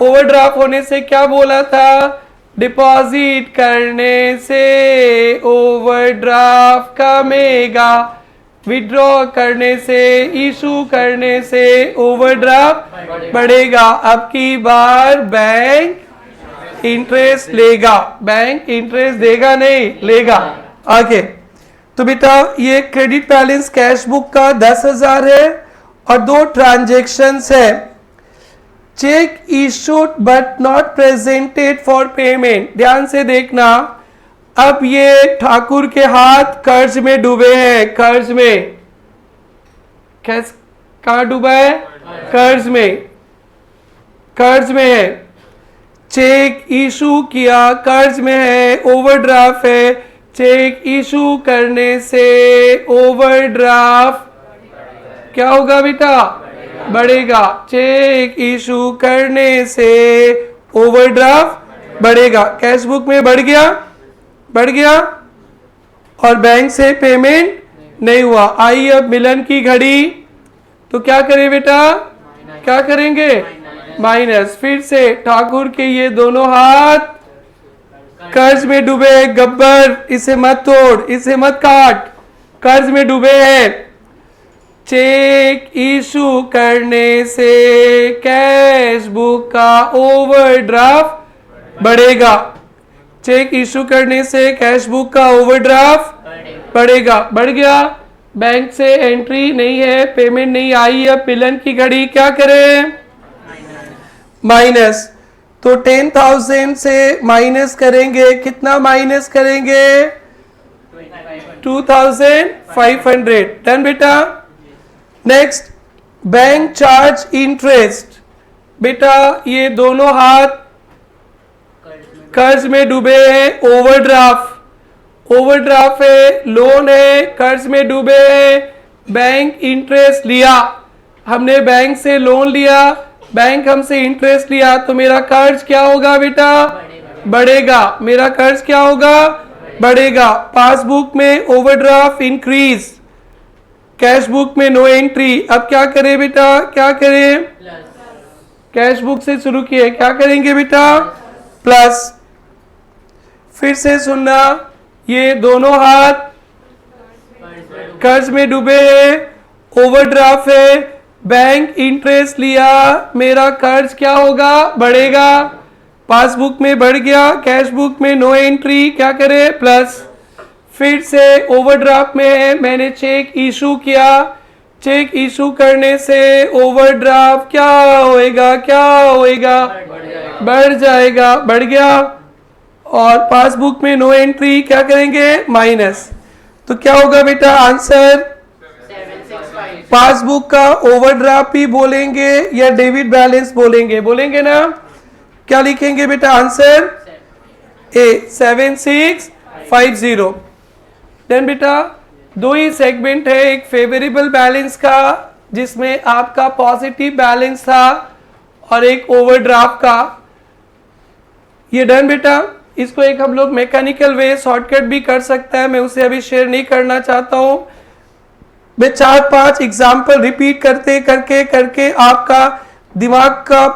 ओवरड्राफ्ट होने से क्या बोला था? डिपॉजिट करने से ओवरड्राफ्ट कमेगा, विड्रॉ करने से, इशू करने से ओवरड्राफ्ट बढ़ेगा। अब की बार बैंक इंटरेस्ट लेगा, बैंक इंटरेस्ट देगा नहीं, लेगा। आगे तो बेटा ये क्रेडिट बैलेंस कैश बुक का 10,000 है, और 2 ट्रांजैक्शंस है। Check issued but not presented for payment. ध्यान से देखना, अब ये ठाकुर के हाथ कर्ज में डूबे हैं, कर्ज में। कहां डूबा है? कर्ज में, कर्ज में है। चेक इशू किया, कर्ज में है, ओवरड्राफ्ट है। चेक इशू करने से ओवरड्राफ्ट क्या होगा बेटा? बढ़ेगा। चेक इशू करने से ओवरड्राफ्ट बढ़ेगा। कैश बुक में बढ़ गया, बढ़ गया, और बैंक से पेमेंट नहीं हुआ। आई अब मिलन की घड़ी, तो क्या करें बेटा? क्या करेंगे? माइनस। फिर से ठाकुर के ये दोनों हाथ कर्ज में डूबे, गब्बर इसे मत तोड़, इसे मत काट, कर्ज में डूबे हैं। चेक इशू करने से कैश बुक का ओवरड्राफ्ट बढ़ेगा। चेक इशू करने से कैश बुक का ओवरड्राफ्ट बढ़ेगा, बढ़ गया। बैंक से एंट्री नहीं है, पेमेंट नहीं आई, अब मिलन की घड़ी, क्या करें? माइनस। तो 10,000 से माइनस करेंगे, कितना माइनस करेंगे? 2,500। डन बेटा? Next, bank charge interest. बेटा ये दोनों हाथ कर्ज में डूबे हैं, ओवरड्राफ्ट, ओवरड्राफ्ट है, लोन है, कर्ज में डूबे हैं, बैंक इंटरेस्ट लिया, हमने बैंक से लोन लिया, बैंक हमसे इंटरेस्ट लिया, तो मेरा कर्ज क्या होगा बेटा? बढ़ेगा। मेरा कर्ज क्या होगा? बढ़ेगा। पासबुक में ओवरड्राफ्ट इंक्रीज, कैश बुक में नो एंट्री। अब क्या करें बेटा? क्या करें? कैश बुक से शुरू किए, क्या करेंगे बेटा? प्लस। फिर से सुनना, ये दोनों हाथ कर्ज में डूबे हैं, ओवरड्राफ्ट है, बैंक इंटरेस्ट लिया, मेरा कर्ज क्या होगा? बढ़ेगा। पासबुक में बढ़ गया, कैश बुक में नो एंट्री, क्या करें? प्लस। फिर से ओवरड्राफ्ट में है, मैंने चेक इशू किया, चेक इशू करने से ओवरड्राफ्ट क्या होएगा? क्या होएगा? बढ़ जाएगा, बढ़ गया। और पासबुक में नो एंट्री, क्या करेंगे? माइनस। तो क्या होगा बेटा आंसर? 765। पासबुक का ओवरड्राफ्ट भी बोलेंगे या डेबिट बैलेंस बोलेंगे? बोलेंगे ना? क्या लिखेंगे बेटा आंसर? ए 7650। देन बेटा दो ही सेगमेंट है, एक फेवरेबल बैलेंस का जिसमें आपका पॉजिटिव बैलेंस था और एक ओवरड्राफ्ट का। ये डन बेटा। इसको एक हम लोग मैकेनिकल वे शॉर्टकट भी कर सकता है, मैं उसे अभी शेयर नहीं करना चाहता हूं। मैं 4-5 एग्जाम्पल रिपीट करते करके करके आपका दिमाग का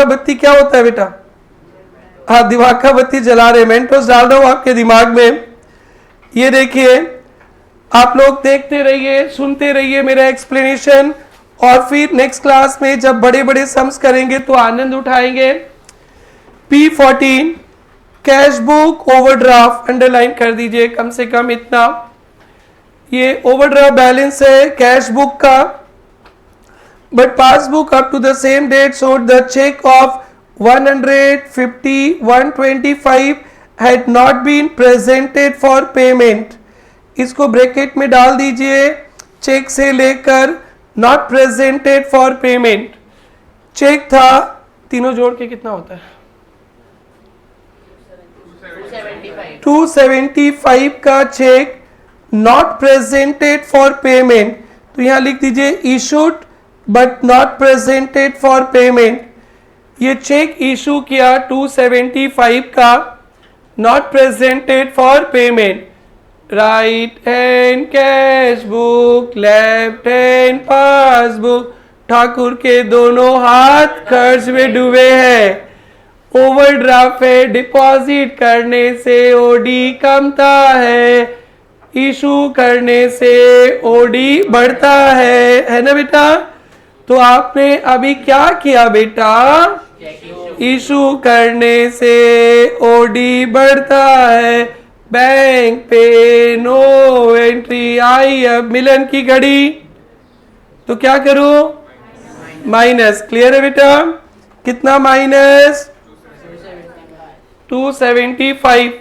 बत्ती क्या होता है बेटा? हाँ, दिमाग का बत्ती जला रहे, मेंटोस डाल रहा हूं आपके दिमाग में। ये देखिए, आप लोग देखते रहिए, सुनते रहिए मेरा एक्सप्लेनेशन, और फिर नेक्स्ट क्लास में जब बड़े बड़े सम्स करेंगे तो आनंद उठाएंगे। P14 cash book overdraft underline कर दीजिए, कम से कम इतना। ये ओवरड्राफ्ट बैलेंस है कैश बुक का, but passbook up to the same date showed the check of 150-125 had not been presented for payment। इसको ब्रैकेट में डाल दीजिए, चेक से लेकर not presented for payment. Cheque था, तीनों जोड़ के कितना होता है? 275 का cheque not presented for payment, तो यहां लिख दीजिए issued but not presented for payment. ये चेक इशू किया 275 का, not presented for payment. Right hand cash book, left hand passbook, Thakur के दोनों हाथ कर्ज में डूबे हैं। ओवरड्राफ्ट है, डिपॉजिट करने से ओडी कमता है, इशू करने से ओडी बढ़ता है ना बेटा? तो आपने अभी क्या किया बेटा? इशू करने से ओडी बढ़ता है, बैंक पे नो एंट्री आई। अब मिलन की घड़ी, तो क्या करूं? माइनस। क्लियर है बेटा? कितना minus? 275।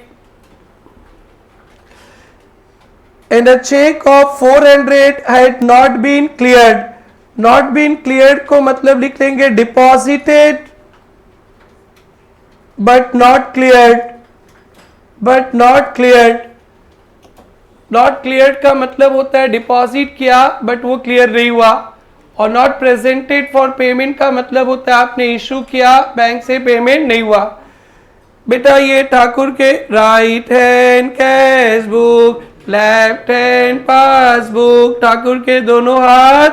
and a check of 400 had not been cleared। not been cleared को मतलब लिख लेंगे deposited but not cleared, but not cleared। not cleared का मतलब होता है डिपॉजिट किया बट वो क्लियर नहीं हुआ, और नॉट प्रेजेंटेड फॉर पेमेंट का मतलब होता है आपने इशू किया, बैंक से पेमेंट नहीं हुआ। बेटा ये ठाकुर के right hand cash book, left hand passbook, Thakur के दोनों हाथ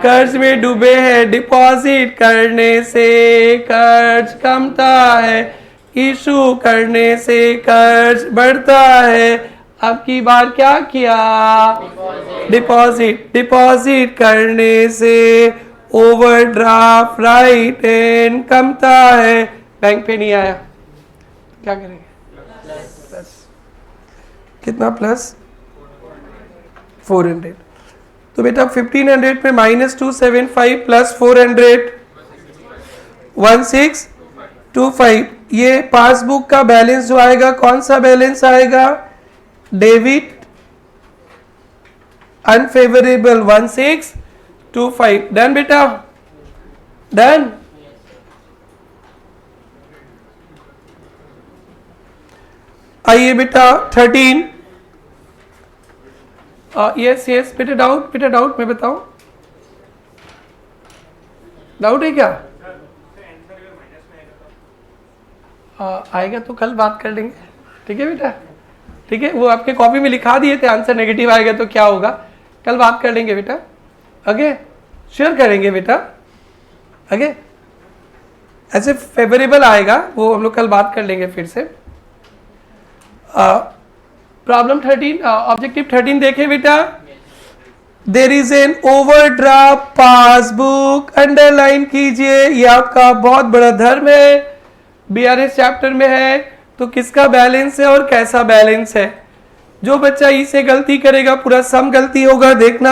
कर्ज में डूबे हैं। डिपॉजिट करने से कर्ज कमता है, इशू करने से कर्ज बढ़ता है। अब की बार क्या किया? डिपॉजिट करने से ओवरड्राफ्ट राइट हैंड कमता है, बैंक पे नहीं आया, क्या करेंगे? प्लस। कितना प्लस? 400। तो बेटा 1500 में माइनस 275 प्लस 400 1625। ये पासबुक का बैलेंस जो आएगा कौन सा बैलेंस आएगा? Debit unfavourable 1625। डन बेटा? डन। आइए बेटा 13। यस बेटा डाउट मैं बताऊं, डाउट है क्या? आएगा तो कल बात कर लेंगे, ठीक है बेटा? ठीक है, वो आपके कॉपी में लिखा दिए थे आंसर नेगेटिव आएगा तो क्या होगा, कल बात कर लेंगे बेटा। ओके, शेयर करेंगे बेटा। ओके। ऐसे फेवरेबल आएगा, वो हम लोग कल बात कर लेंगे फिर से। प्रॉब्लम 13, ऑब्जेक्टिव 13 देखें बेटा। There is an overdraft passbook, underline कीजिए, ये आपका बहुत बड़ा धर्म है, बीआरएस चैप्टर में है। तो किसका बैलेंस है और कैसा बैलेंस है? जो बच्चा इसे गलती करेगा पूरा सम गलती होगा। देखना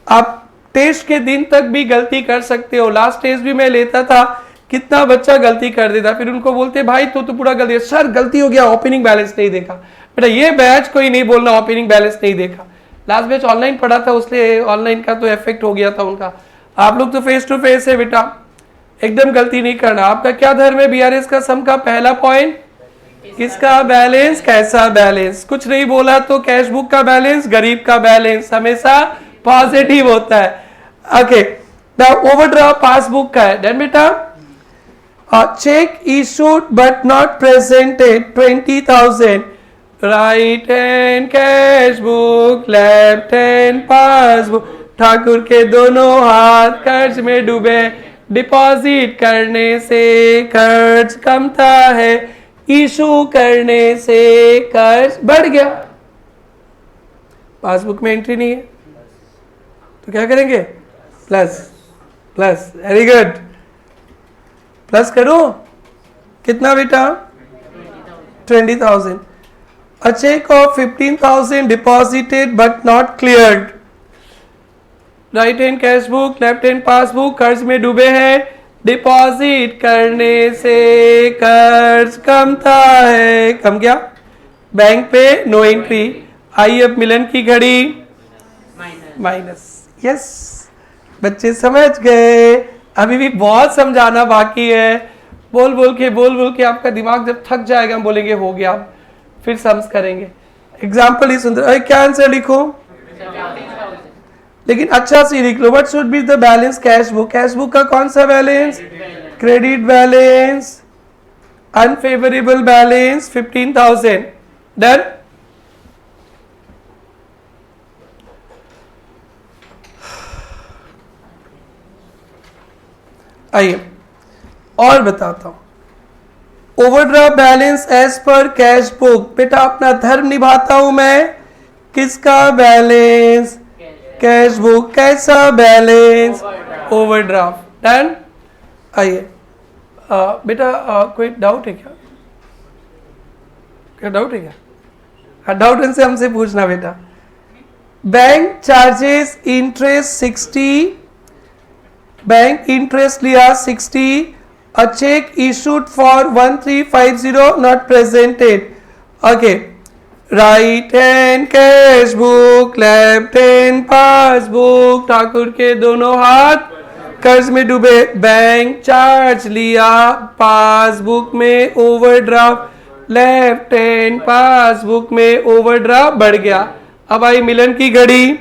आप टेस्ट के दिन तक भी गलती कर सकते हो। लास्ट टेस्ट भी मैं लेता था, कितना बच्चा गलती कर देता, फिर उनको बोलते भाई तो पूरा गलती, सर गलती हो गया, ओपनिंग बैलेंस नहीं देखा। बेटा ये बैच कोई नहीं बोलना ओपनिंग बैलेंस नहीं देखा। लास्ट बैच ऑनलाइन पढ़ा था, उसलिए ऑनलाइन का तो इफेक्ट हो गया था उनका। आप लोग तो फेस टू फेस है बेटा, एकदम गलती नहीं करना। आपका क्या धर्म है? बीआरएस का सम का पहला पॉइंट, किसका बैलेंस, कैसा बैलेंस। कुछ नहीं बोला तो कैश बुक का बैलेंस, गरीब का बैलेंस हमेशा पॉजिटिव होता है। ओके, ओवरड्राफ्ट पासबुक का है। देन बेटा check issued but not presented 20,000, right hand cash book, left hand passbook. Thakur के दोनों हाथ कर्ज में डूबे, डिपॉजिट करने से कर्ज कमता है, इशू करने से कर्ज बढ़ गया। पासबुक में एंट्री नहीं है तो क्या करेंगे? Plus plus, very good, plus करो। कितना बेटा? 20,000। A check of 15,000 deposited but not cleared. Right hand cash book, left hand passbook, कर्ज में डूबे हैं, डिपॉजिट करने से कर्ज कमता है, कम गया। बैंक पे नो एंट्री। आई अब मिलन की घड़ी माइनस। यस, बच्चे समझ गए। अभी भी बहुत समझाना बाकी है। बोल बोल के आपका दिमाग जब थक जाएगा हम बोलेंगे हो गया, फिर सम्स करेंगे। एग्जाम्पल ही सुंदर। अरे क्या आंसर लिखो, लेकिन अच्छा से लिख लो। What should be the balance cash book? Cash book का कौन सा बैलेंस? Credit balance, unfavourable balance 15,000। Done. आइए और बताता हूं। Overdraft balance as per cash book. बेटा अपना धर्म निभाता हूं मैं, किसका बैलेंस? Cash book. कैसा बैलेंस? ओवरड्राफ्ट। डन। आइए बेटा कोई डाउट है क्या? क्या डाउट है क्या? हाँ, डाउट इनसे हमसे पूछना बेटा। Bank charges interest 60, bank interest लिया 60, a check issued for 1350 not presented. Okay, right hand cash book, left hand passbook, Thakur के दोनों हाथ कर्ज में डूबे, बैंक चार्ज लिया, पासबुक में ओवरड्राफ्ट, लेफ्ट हैंड पासबुक में ओवरड्राफ्ट बढ़ गया। अब आई मिलन की घड़ी,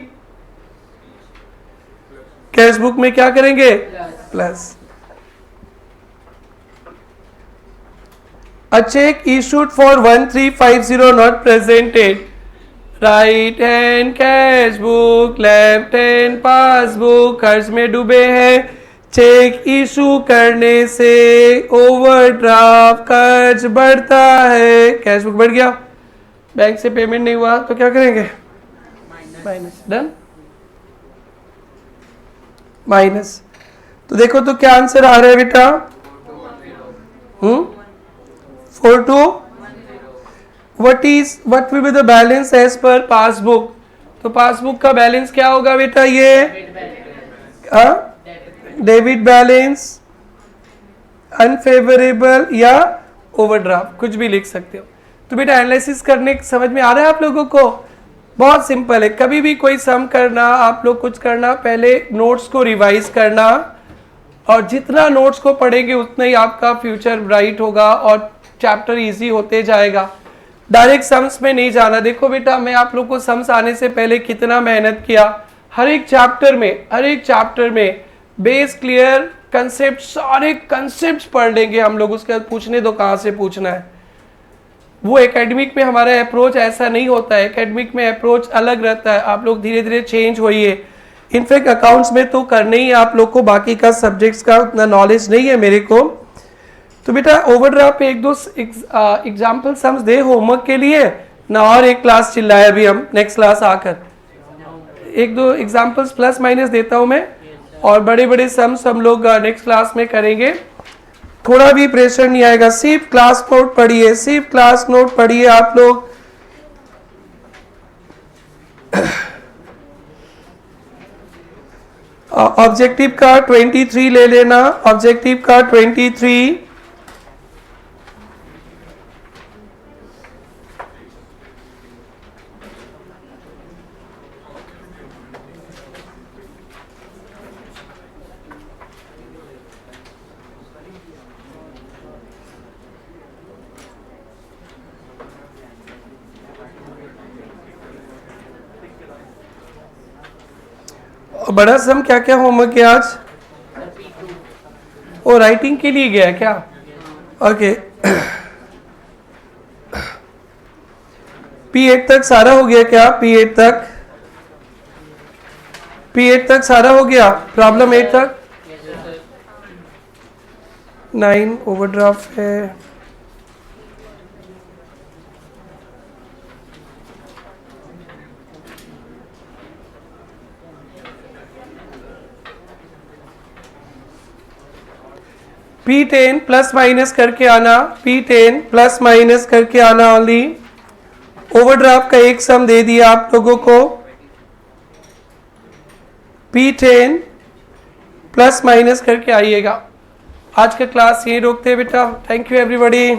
कैश बुक में क्या करेंगे? Plus. A check issued for 1350 not presented. Right hand cash book, left hand passbook, कर्ज में डूबे हैं, चेक इशू करने से ओवरड्राफ्ट कर्ज बढ़ता है, कैश बुक बढ़ गया। बैंक से पेमेंट नहीं हुआ तो क्या करेंगे? माइनस। डन। माइनस। तो देखो तो क्या आंसर आ रहा है बेटा? 42। what will be the balance as per passbook? तो पासबुक का बैलेंस क्या होगा बेटा? ये डेबिट बैलेंस, अनफेवरेबल या ओवरड्राफ्ट, कुछ भी लिख सकते हो। तो बेटा एनालिसिस करने समझ में आ रहा है आप लोगों को? बहुत सिंपल है। कभी भी कोई सम करना, आप लोग कुछ करना, पहले नोट्स को रिवाइज करना, और जितना नोट्स को पढ़ेंगे उतना ही आपका फ्यूचर ब्राइट होगा और चैप्टर इजी होते जाएगा। डायरेक्ट सम्स में नहीं जाना। देखो बेटा मैं आप लोग को सम्स आने से पहले कितना मेहनत किया, हर एक चैप्टर में बेस क्लियर, कंसेप्ट, सारे कंसेप्ट पढ़ लेंगे हम लोग। उसके बाद पूछने दो कहाँ से पूछना है। वो एकेडमिक में हमारा अप्रोच ऐसा नहीं होता है, एकेडमिक में अप्रोच अलग रहता है। आप लोग धीरे धीरे चेंज होइए। इनफैक्ट अकाउंट्स में तो करने ही आप लोग को, बाकी का सब्जेक्ट्स का उतना नॉलेज नहीं है मेरे को। तो बेटा ओवरड्राफ्ट पे एक दो एग्जाम्पल सम्स दे होमवर्क के लिए ना, और एक क्लास चिल्लाए अभी हम नेक्स्ट क्लास आकर, एक दो एग्जाम्पल्स प्लस माइनस देता हूं मैं, और बड़े बड़े सम्स हम लोग नेक्स्ट क्लास में करेंगे। थोड़ा भी प्रेशर नहीं आएगा, सिर्फ क्लास नोट पढ़िए, सिर्फ क्लास नोट पढ़िए आप लोग। ऑब्जेक्टिव का 23 ले लेना, ऑब्जेक्टिव का 23। बड़ा सम क्या क्या होमवर्क है आज? ओ राइटिंग के लिए गया क्या? ओके। P8 तक सारा हो गया क्या? P8 तक सारा हो गया, प्रॉब्लम 8 तक। 9 ओवरड्राफ्ट है। P10 प्लस माइनस करके आना, P10 प्लस माइनस करके आना ओनली। ओवरड्राफ्ट का एक सम दे दिया आप लोगों को, P10 प्लस माइनस करके आइएगा। आज का क्लास यही रोकते हैं बेटा। Thank you everybody.